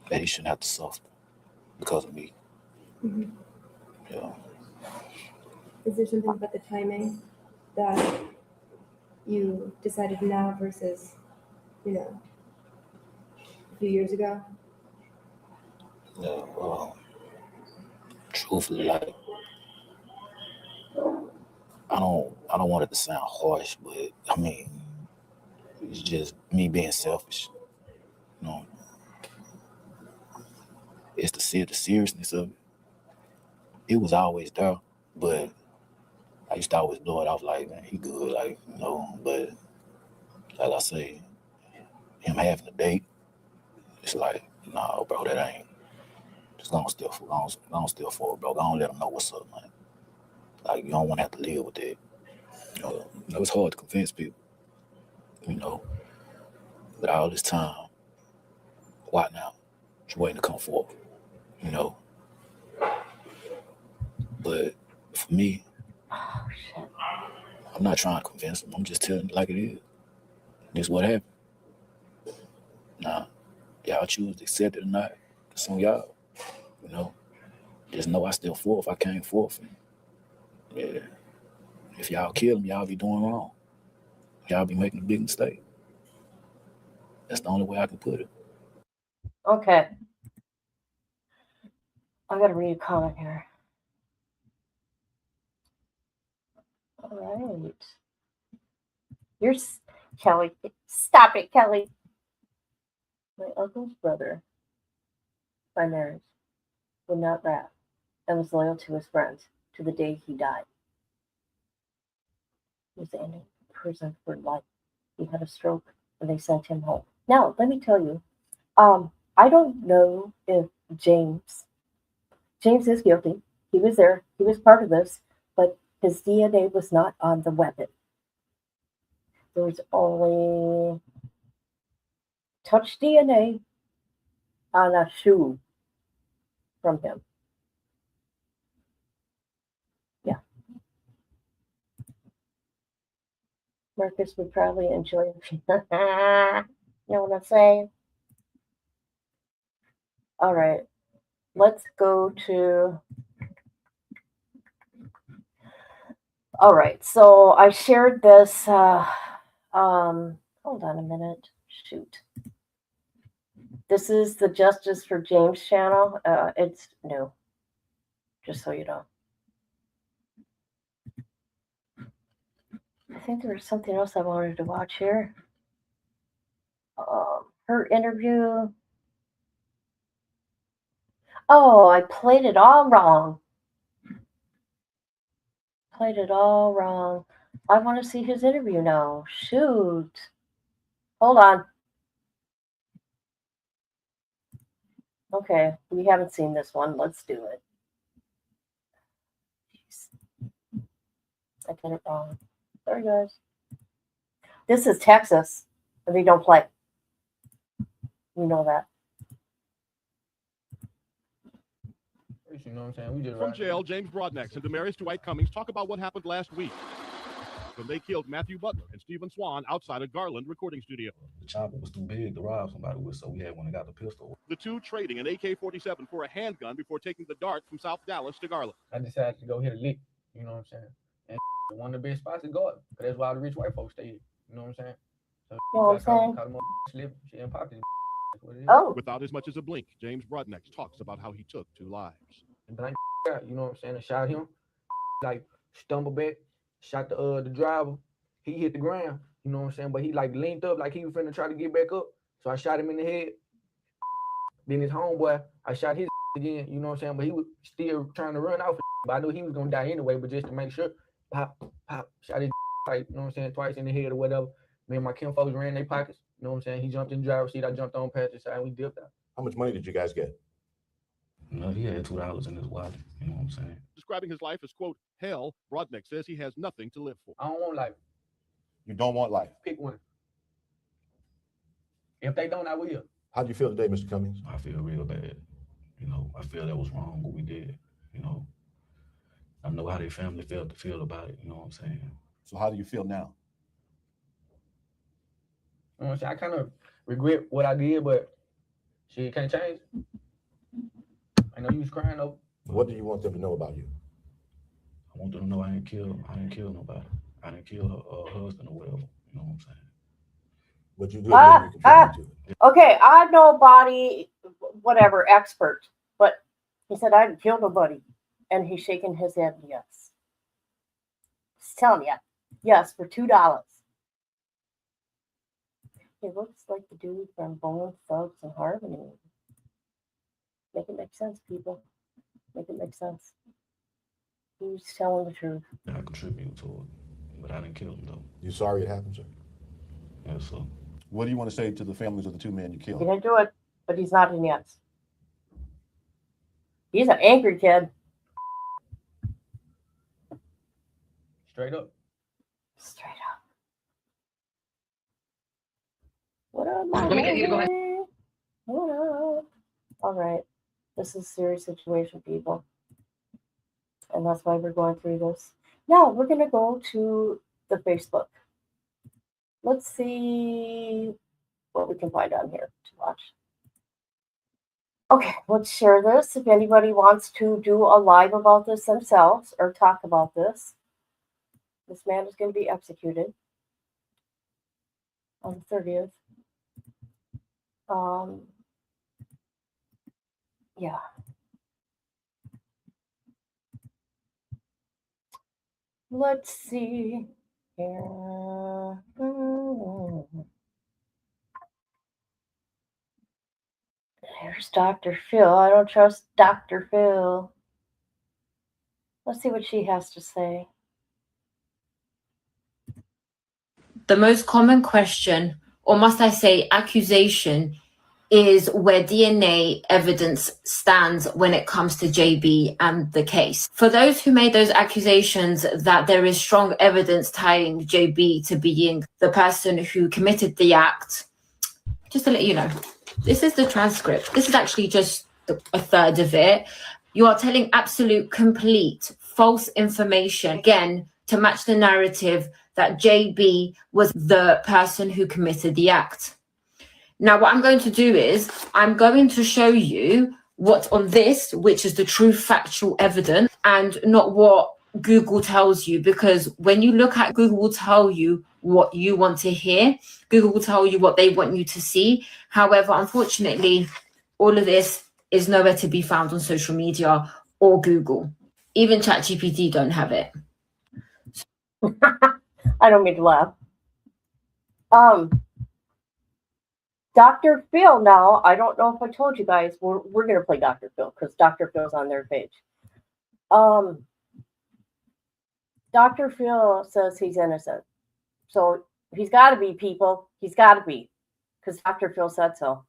That he shouldn't have to suffer because of me. Mm-hmm. Yeah. Is there something about the timing that you decided now versus, a few years ago? Yeah, truthfully, like I don't want it to sound harsh, but I mean, it's just me being selfish. You know, it's the seriousness of it. It was always there, but I used to always blow it off like, man, he good, like, you know. But like I say, him having a date, it's like, nah, bro, that ain't. Just gonna steal for it, bro. Don't let him know what's up, man. Like, you don't want to have to live with that. You know, it's hard to convince people, you know. But all this time, why now? Just waiting to come forward, you know. But for me, I'm not trying to convince them. I'm just telling it like it is. This is what happened. Now, y'all choose to accept it or not. It's on y'all, you know. Just know I still forth. I came forth. And, yeah. If y'all kill him, y'all be doing wrong. Y'all be making a big mistake. That's the only way I can put it. Okay. I gotta read a comment here. All right. Kelly. Stop it, Kelly. My uncle's brother, by marriage, would not rap and was loyal to his friends to the day he died. He was in prison for life. He had a stroke and they sent him home. Now, let me tell you, I don't know if James. James is guilty. He was there. He was part of this, but his DNA was not on the weapon. There was only touch DNA on a shoe from him. Yeah. Marcus would probably enjoy it. You know what I'm saying? All right. Let's go to. All right. So I shared this. Hold on a minute. Shoot. This is the Justice for James channel. It's new. Just so you know. I think there was something else I wanted to watch here. Her interview. Oh, I played it all wrong. Played it all wrong. I want to see his interview now. Shoot. Hold on. Okay, we haven't seen this one. Let's do it. Jeez. I did it wrong. Sorry, guys. This is Texas, and they don't play. You know that. You know what I'm saying? We just From jail, James Broadnax and Damaris Dwight Cummings talk about what happened last week when they killed Matthew Butler and Stephen Swan outside a Garland recording studio. The chopper was too big to rob somebody with, so we had one that got the pistol. The two trading an AK-47 for a handgun before taking the dart from South Dallas to Garland. I decided to go hit a lick. You know what I'm saying? And one of the best spots to go up, because that's why the rich white folks stay here. You know what I'm saying? So you know what I'm saying? Caught him slip, she ain't popping. Oh. Without as much as a blink, James Broadnax talks about how he took 2 lives. Blank, you know what I'm saying? I shot him, like stumbled back, shot the driver. He hit the ground, you know what I'm saying? But he like leaned up like he was finna try to get back up. So I shot him in the head. Then his homeboy, I shot his again, you know what I'm saying? But he was still trying to run off. But I knew he was gonna die anyway. But just to make sure, pop, shot his like, you know what I'm saying, twice in the head or whatever. Me and my kin folks ran their pockets. You know what I'm saying? He jumped in the driver's seat. I jumped on passenger side. And we dipped out. How much money did you guys get? No, he had $2 in his wallet. You know what I'm saying? Describing his life as, quote, hell, Broadnax says he has nothing to live for. I don't want life. You don't want life. Pick one. If they don't, I will. How do you feel today, Mr. Cummings? I feel real bad. You know, I feel that was wrong what we did. You know, I know how their family feel about it. You know what I'm saying? So how do you feel now? You know what I'm saying? I kind of regret what I did, but shit can't change. I know you was crying though. What do you want them to know about you? I want them to know I didn't kill nobody. I didn't kill her husband or whatever. You know what I'm saying? But you did. Okay, I'm no body, whatever, expert, but he said I didn't kill nobody, and he's shaking his head yes. He's telling you, yes, for $2. He looks like the dude from Bone Thugs and Harmony. Make it make sense, people. Make it make sense. He's telling the truth. I contributed to it, but I didn't kill him though. You sorry it happened, sir? Yes, sir. What do you want to say to the families of the 2 men you He killed? didn't do it, but he's not in yet. He's an angry kid. Straight up. Straight up. What up, my Let me get you to go ahead. homie? What up? All right. This is a serious situation, people. And that's why we're going through this. Now, we're going to go to the Facebook. Let's see what we can find on here to watch. Okay, let's share this. If anybody wants to do a live about this themselves or talk about this, this man is going to be executed on the 30th. Yeah. Let's see here. Here's Dr. Phil. I don't trust Dr. Phil. Let's see what she has to say. The most common question, or must I say accusation, is where DNA evidence stands when it comes to JB and the case. For those who made those accusations that there is strong evidence tying JB to being the person who committed the act, just to let you know, this is the transcript. This is actually just a third of it. You are telling absolute, complete, false information, again, to match the narrative that JB was the person who committed the act. Now, what I'm going to do is I'm going to show you what's on this, which is the true factual evidence, and not what Google tells you, because when you look at Google will tell you what you want to hear. Google will tell you what they want you to see. However, unfortunately, all of this is nowhere to be found on social media or Google. Even ChatGPT don't have it. I don't mean to laugh. Dr. Phil now, I don't know if I told you guys, we're going to play Dr. Phil because Dr. Phil's on their page. Dr. Phil says he's innocent. So he's got to be, people. He's got to be, because Dr. Phil said so.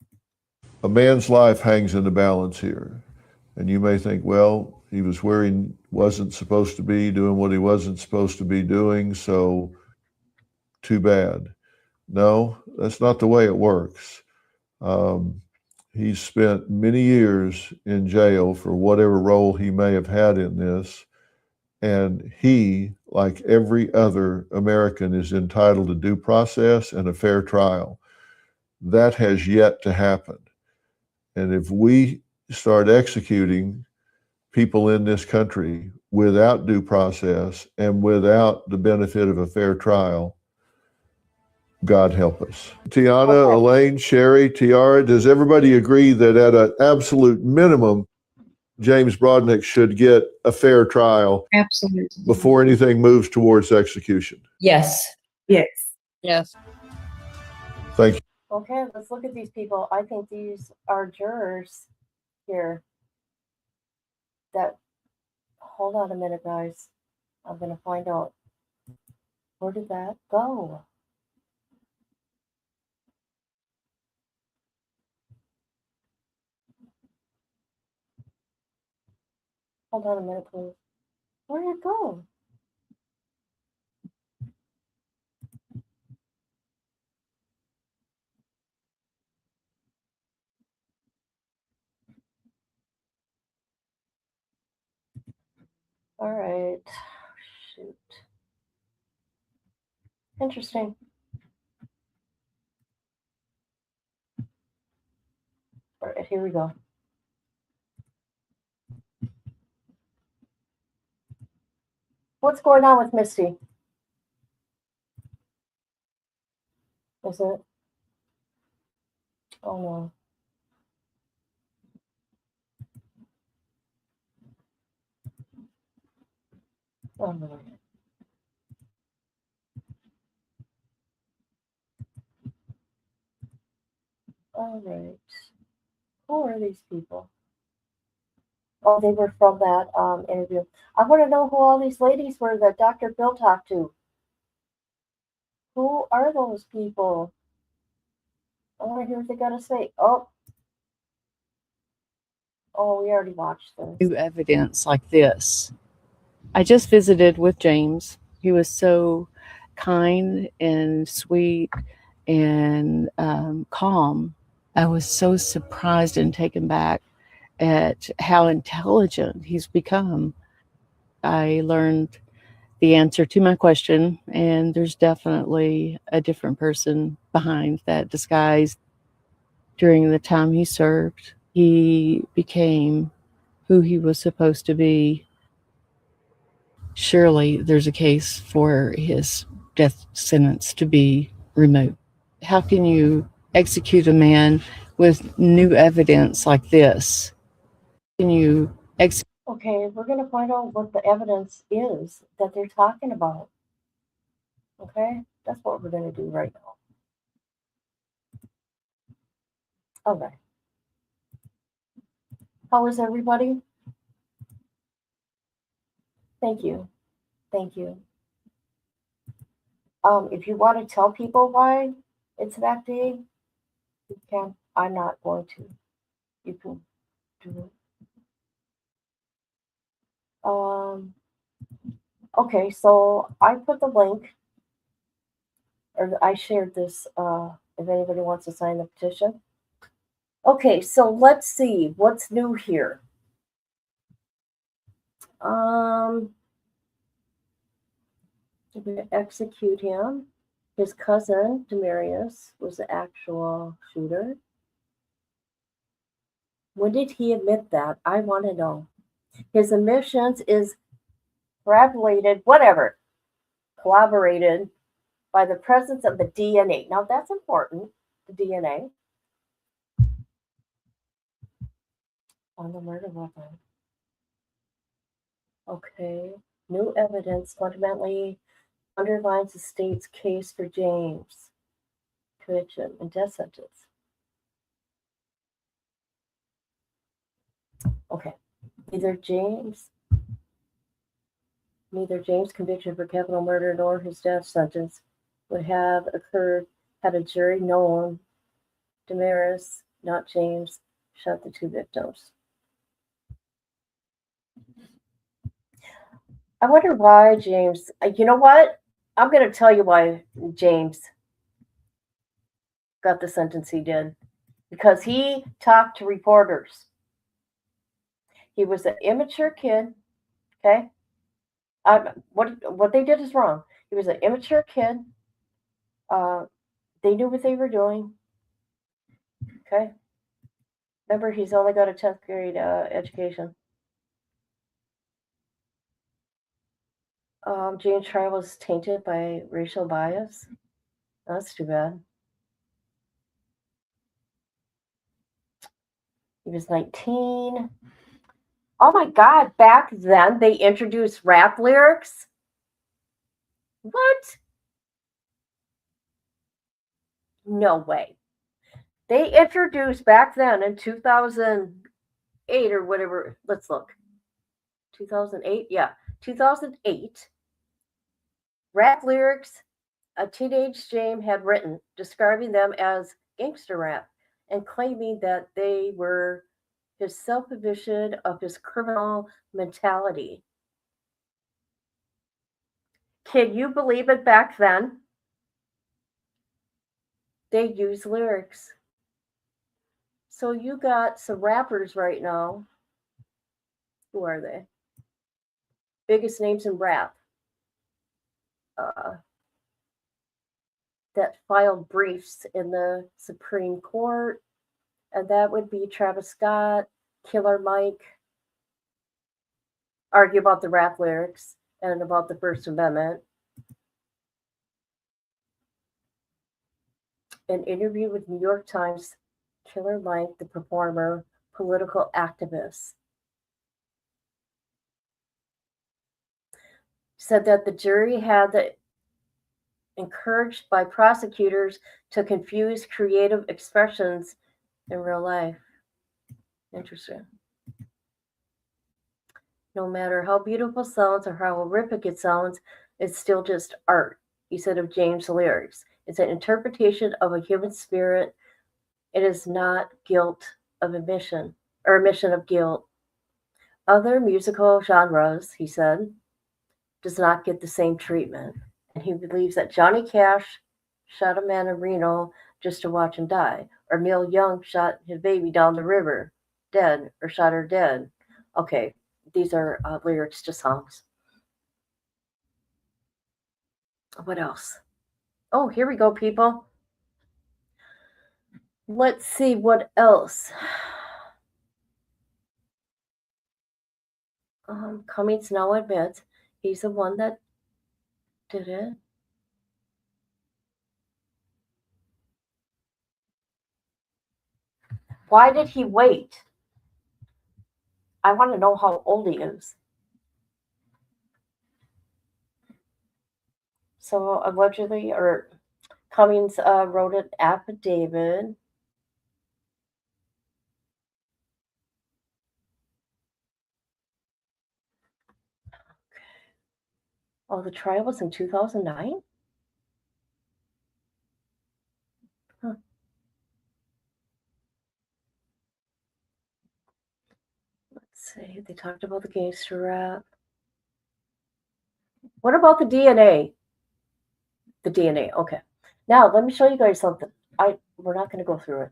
A man's life hangs in the balance here. And you may think, well, he was where he wasn't supposed to be, doing what he wasn't supposed to be doing, so too bad. No, that's not the way it works. He's spent many years in jail for whatever role he may have had in this. And he, like every other American, is entitled to due process and a fair trial. That has yet to happen. And if we start executing people in this country without due process and without the benefit of a fair trial, God help us. Tiana, Elaine, Sherry, Tiara, does everybody agree that at an absolute minimum, James Broadnax should get a fair trial? Absolutely. Before anything moves towards execution? Yes. Yes. Yes. Thank you. Okay, let's look at these people. I think these are jurors here that, hold on a minute, guys. I'm going to find out. Where did that go? Hold on a minute, please. Where did it go? All right. Shoot. Interesting. All right, here we go. What's going on with Misty? Is it? Oh no. Oh no. All right. Who are these people? Oh, they were from that interview. I want to know who all these ladies were that Dr. Bill talked to. Who are those people? I want to hear what they got to say. Oh, we already watched this. New evidence like this. I just visited with James. He was so kind and sweet and calm. I was so surprised and taken back at how intelligent he's become. I learned the answer to my question, and there's definitely a different person behind that disguise. During the time he served, he became who he was supposed to be. Surely there's a case for his death sentence to be removed. How can you execute a man with new evidence like this? Can you execute? Okay, we're going to find out what the evidence is that they're talking about. Okay, that's what we're going to do right now. Okay. How is everybody? Thank you. Thank you. If you want to tell people why it's that day, you can. I'm not going to. You can do it. Okay, so I put the link, or I shared this. If anybody wants to sign the petition. Okay, so let's see what's new here. I'm going to execute him. His cousin, Demarius, was the actual shooter. When did he admit that? I want to know. His admissions is corroborated by the presence of the DNA. Now that's important, the DNA on the murder weapon. Okay, new evidence fundamentally underlines the state's case for James' conviction and death sentence. Okay, neither James' conviction for capital murder nor his death sentence would have occurred had a jury known Demarius, not James, shot the two victims. I wonder why James, you know what? I'm going to tell you why James got the sentence he did. Because he talked to reporters. He was an immature kid, okay? What they did is wrong. He was an immature kid. They knew what they were doing, okay? Remember, he's only got a 10th grade education. James' trial was tainted by racial bias. That's too bad. He was 19. Oh my God, back then they introduced rap lyrics? What? No way. They introduced back then in 2008 or whatever. Let's look. 2008? Yeah. 2008. Rap lyrics a teenage James had written, describing them as gangster rap and claiming that they were his self-eviction of his criminal mentality. Can you believe it back then? They used lyrics. So you got some rappers right now. Who are they? Biggest names in rap. That filed briefs in the Supreme Court. And that would be Travis Scott, Killer Mike, argue about the rap lyrics and about the First Amendment. An interview with New York Times, Killer Mike, the performer, political activist, said that the jury had encouraged by prosecutors to confuse creative expressions in real life. Interesting. No matter how beautiful it sounds or how horrific it sounds, it's still just art, he said of James' lyrics. It's an interpretation of a human spirit. It is not guilt of admission or admission of guilt. Other musical genres, he said, does not get the same treatment. And he believes that Johnny Cash shot a man in Reno just to watch him die, or Neil Young shot his baby down the river dead, or shot her dead. Okay, these are lyrics to songs. What else? Oh, here we go, people. Let's see what else. Cummings now admits he's the one that did it. Why did he wait? I want to know how old he is. So allegedly, or Cummings wrote an affidavit. Oh, the trial was in 2009? Huh. see, they talked about the gangster rap. What about the DNA? The DNA, okay. Now, let me show you guys something. We're not going to go through it.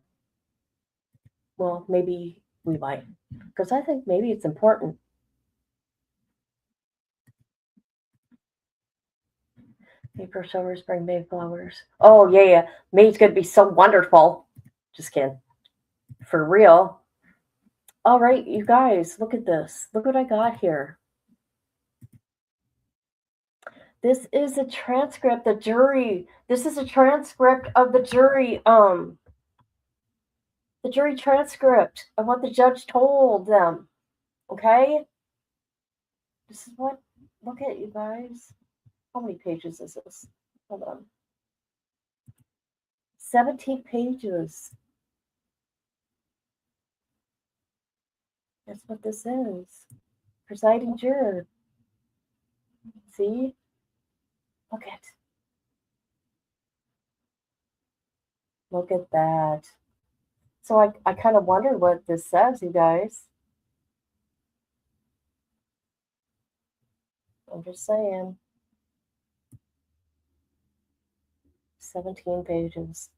Well, maybe we might, because I think maybe it's important. Paper showers bring May flowers. Oh, yeah. May's going to be so wonderful. Just kidding. For real. All right, you guys, look at this. Look what I got here. This is a transcript, the jury. This is a transcript of the jury transcript of what the judge told them. Okay? This is what, look at you guys. How many pages is this? Hold on. 17 pages. That's what this is. Presiding juror. See? Look at. Look at that. So I kind of wonder what this says, you guys. I'm just saying. 17 pages.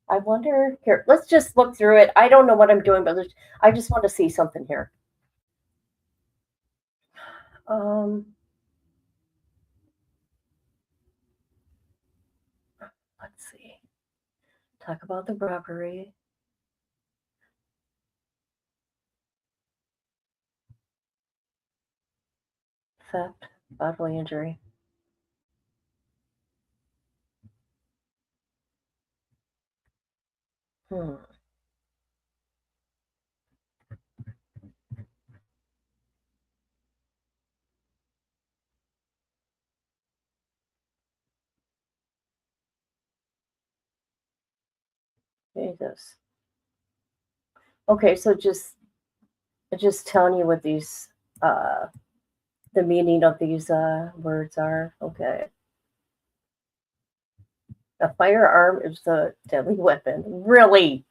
I wonder, here, let's just look through it. I don't know what I'm doing, but I just want to see something here. Let's see. Talk about the robbery. Theft, bodily injury. Jesus. Okay, so just telling you what these the meaning of these words are. Okay. A firearm is a deadly weapon. Really?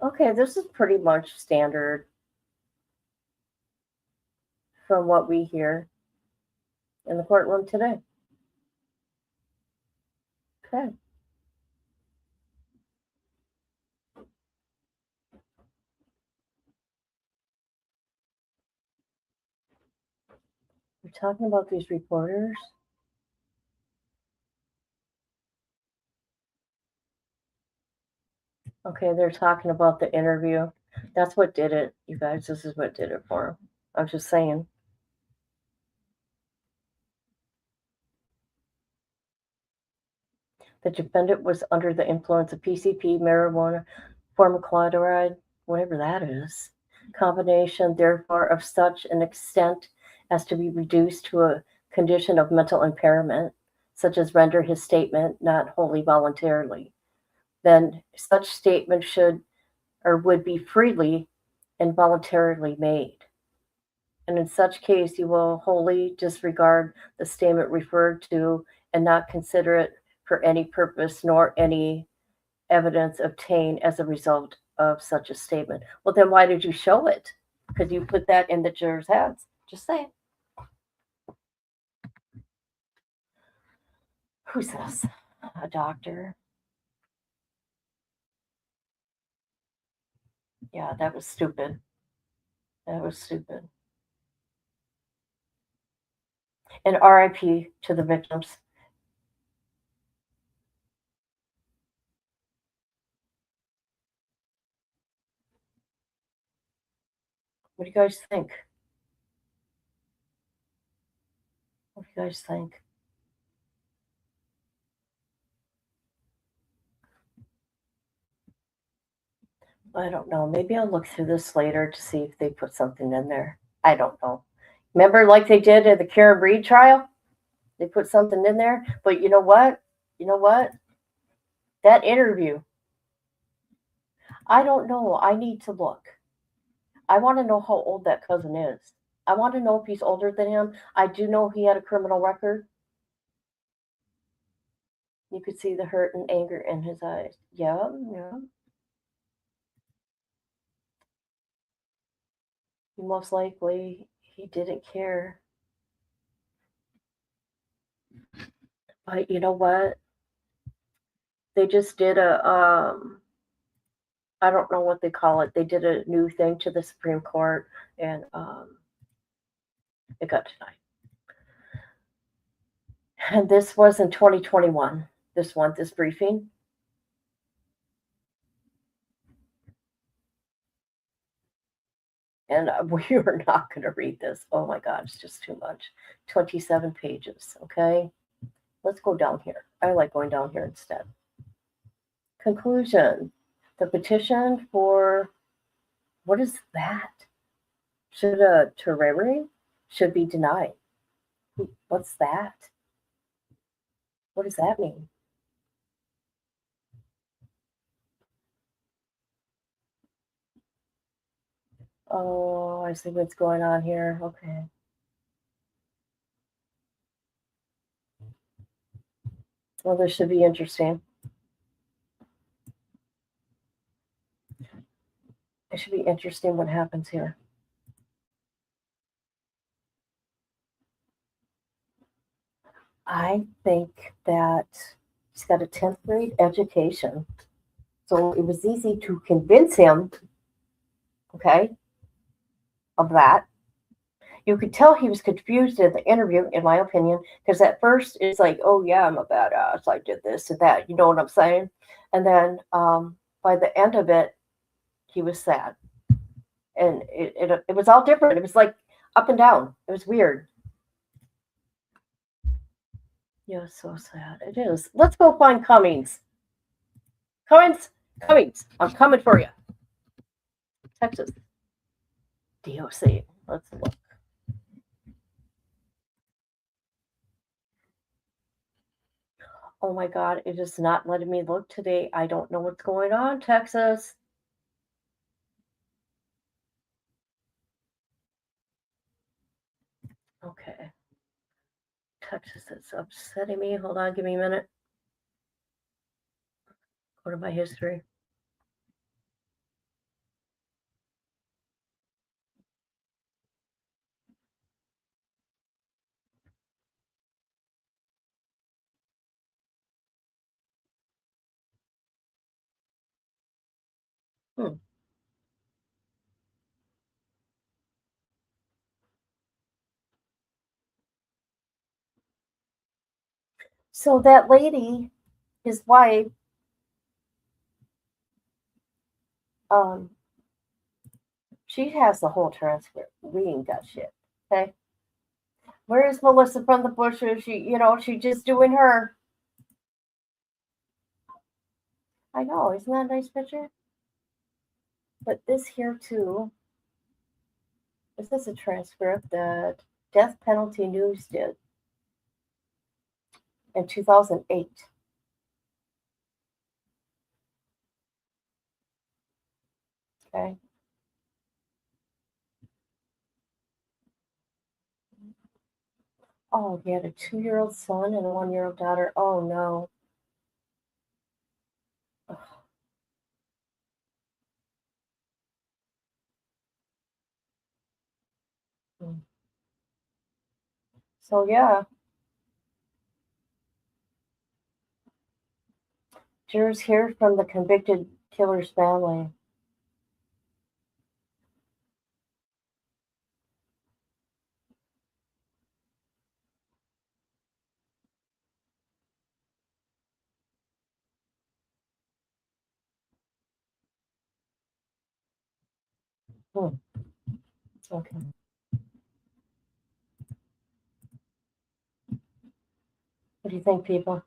Okay, this is pretty much standard from what we hear in the courtroom today. Okay. We're talking about these reporters. Okay, they're talking about the interview. That's what did it, you guys. This is what did it for them. I'm just saying. The defendant was under the influence of PCP, marijuana, formicloride, whatever that is, combination, therefore, of such an extent as to be reduced to a condition of mental impairment, such as render his statement not wholly voluntarily. Then such statement should or would be freely and voluntarily made. And in such case, you will wholly disregard the statement referred to and not consider it for any purpose nor any evidence obtained as a result of such a statement. Well, then why did you show it? Because you put that in the jurors' heads. Just saying. Who's this? A doctor? Yeah, that was stupid. That was stupid. And RIP to the victims. What do you guys think? What do you guys think? I don't know. Maybe I'll look through this later to see if they put something in there. I don't know. Remember, like they did at the Karen Breed trial? They put something in there. But you know what? You know what? That interview. I don't know. I need to look. I want to know how old that cousin is. I want to know if he's older than him. I do know he had a criminal record. You could see the hurt and anger in his eyes. Yeah, yeah. Most likely he didn't care. But you know what? They just did a I don't know what they call it. They did a new thing to the Supreme Court, and it got denied. And this was in 2021. This briefing. And we are not going to read this. Oh my God, it's just too much. 27 pages. Okay, let's go down here. I like going down here instead. Conclusion: the petition for what is that? Should a terrarium should be denied. What's that? What does that mean? Oh, I see what's going on here. Okay. Well, this should be interesting. It should be interesting what happens here. I think that he's got a 10th grade education. So it was easy to convince him, okay, of that. You could tell he was confused in the interview, in my opinion, because at first it's like, oh, yeah, I'm a badass. I did this and that. You know what I'm saying? And then by the end of it, he was sad. And it was all different. It was like up and down. It was weird. Yeah, so sad. It is. Let's go find Cummings. Cummings. I'm coming for you. Texas. DOC. Let's look. Oh my God, it is not letting me look today. I don't know what's going on, Texas. Okay. Texas is upsetting me. Hold on, give me a minute. Go to my history. So that lady, his wife, she has the whole transcript. We ain't got shit. Okay. Where is Melissa from the bushes? She's just doing her. I know, isn't that a nice picture? But this here too. Is this a transcript that Death Penalty News did in 2008? Okay. Oh, he had a 2-year-old son and a 1-year-old daughter. Oh no. Ugh. So yeah. Jurors hear from the convicted killer's family. Okay. What do you think, people?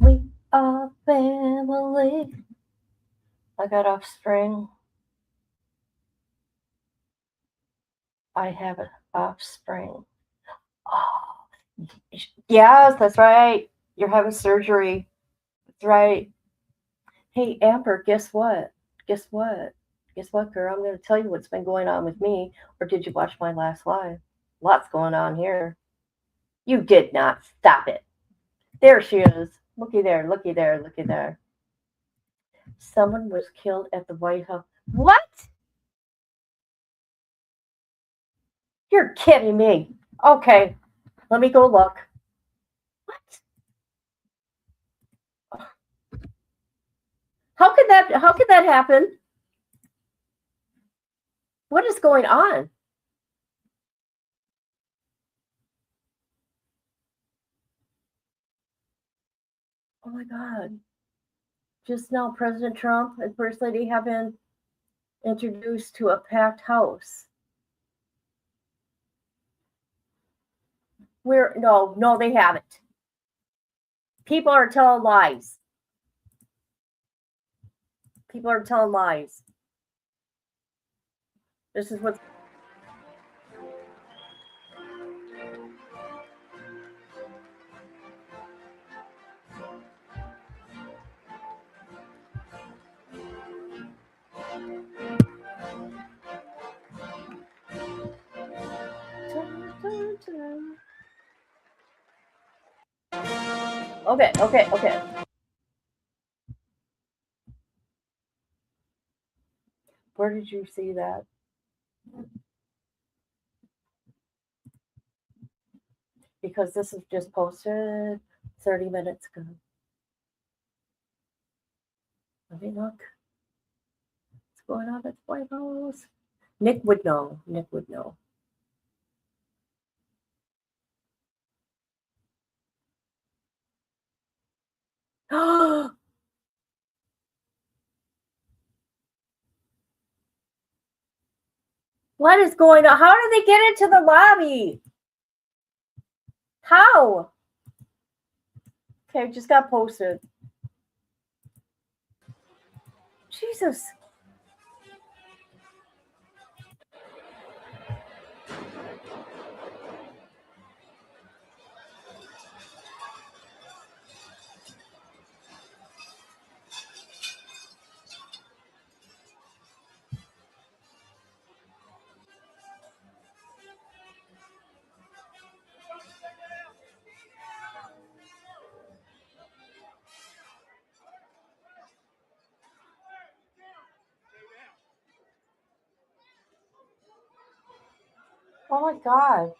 We are family. I got offspring. I have an offspring. Oh, Yes, that's right. You're having surgery. That's right. Hey, Amber, guess what? Guess what? Guess what, girl? I'm going to tell you what's been going on with me. Or did you watch my last live? Lots going on here. You did not. Stop it. There she is. Looky there, looky there, looky there. Someone was killed at the White House. What? You're kidding me. Okay, let me go look. What? How could that happen? What is going on? Oh my God. Just now, President Trump and First Lady have been introduced to a packed house. No, they haven't. People are telling lies. People are telling lies. This is what's. Okay. Where did you see that? Because this is just posted 30 minutes ago. Let me look. What's going on at the White House? Nick would know. Nick would know. What is going on? How did they get into the lobby? How? Okay, just got posted. Jesus. Oh my God.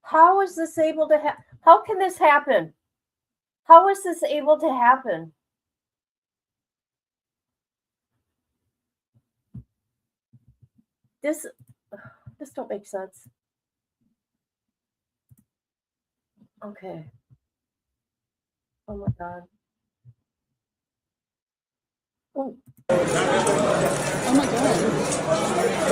How is this able to happen? How can this happen? How is this able to happen? This don't make sense. Okay. Oh my God. Oh. Oh my God.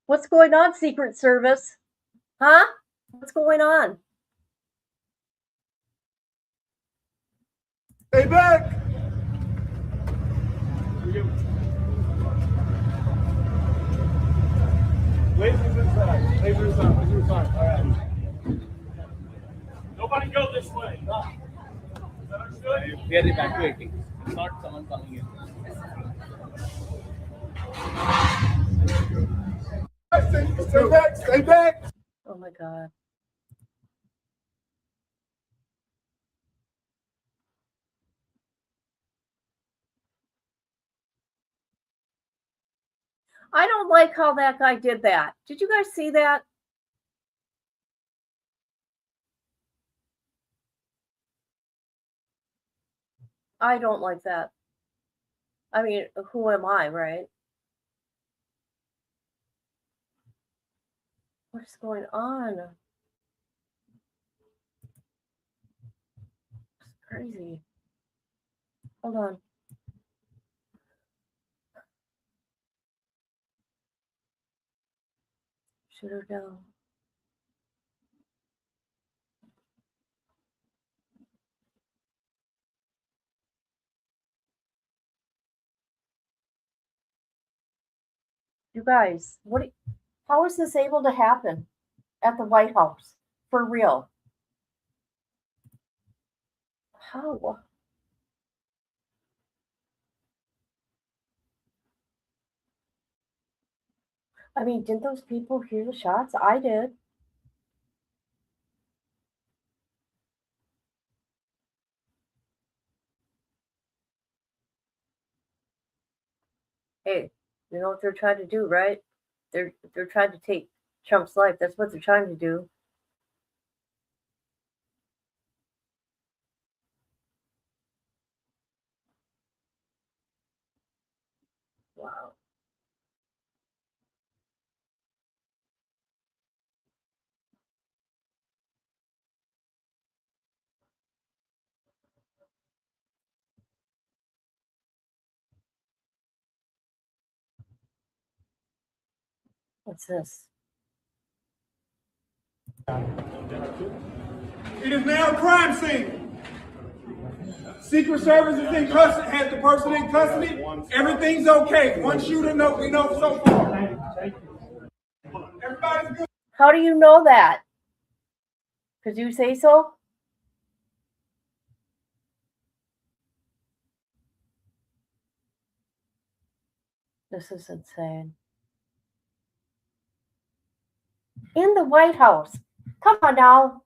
What's going on, Secret Service? Huh? What's going on? Stay back! Lasers inside. Lasers on. Lasers on. All right. Nobody go this way. Is that understood? We are evacuating. It's not someone coming in. Stay back, stay back. Oh my God. I don't like how that guy did that. Did you guys see that? I don't like that. I mean, who am I, right? What is going on? It's crazy. Hold on. Shoot her down. You guys, how is this able to happen at the White House? For real? How? I mean, didn't those people hear the shots? I did. Hey, you know what they're trying to do, right? They're trying to take Trump's life. That's what they're trying to do. Wow. What's this? It is now a crime scene. Secret Service is in custody, has the person in custody. Everything's okay. One shooter, we know so far. Everybody's good. How do you know that? Because you say so? This is insane. In the White House. Come on now.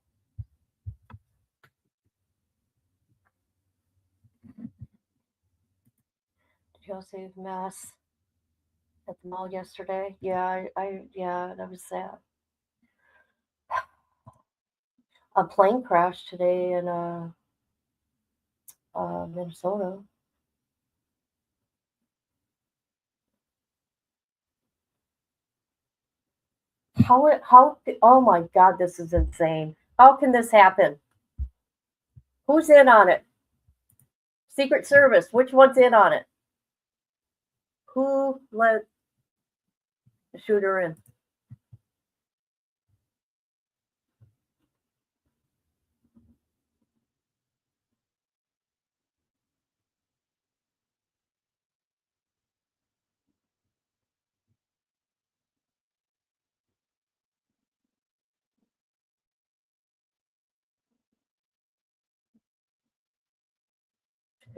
Did y'all see the mess at the mall yesterday? Yeah, yeah, that was sad. A plane crashed today in Minnesota. Oh my God, this is insane. How can this happen? Who's in on it? Secret Service, which one's in on it? Who let the shooter in?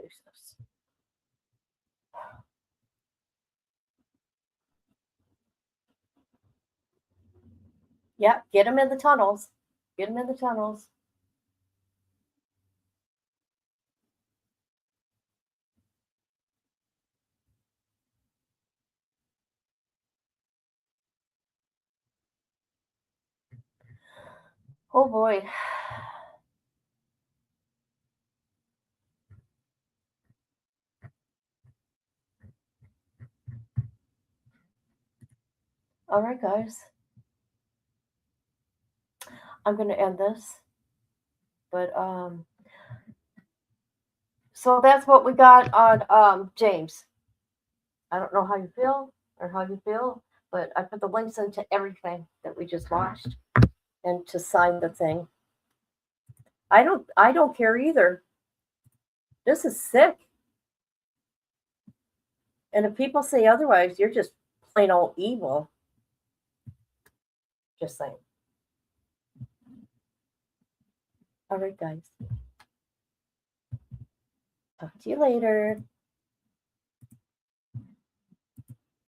Jesus. Yeah, get him in the tunnels. Get him in the tunnels. Oh boy. All right, guys. I'm going to end this. But so that's what we got on James. I don't know how you feel or how you feel, but I put the links into everything that we just watched and to sign the thing. I don't care either. This is sick. And if people say otherwise, you're just plain old evil. Just saying. All right, guys. Talk to you later.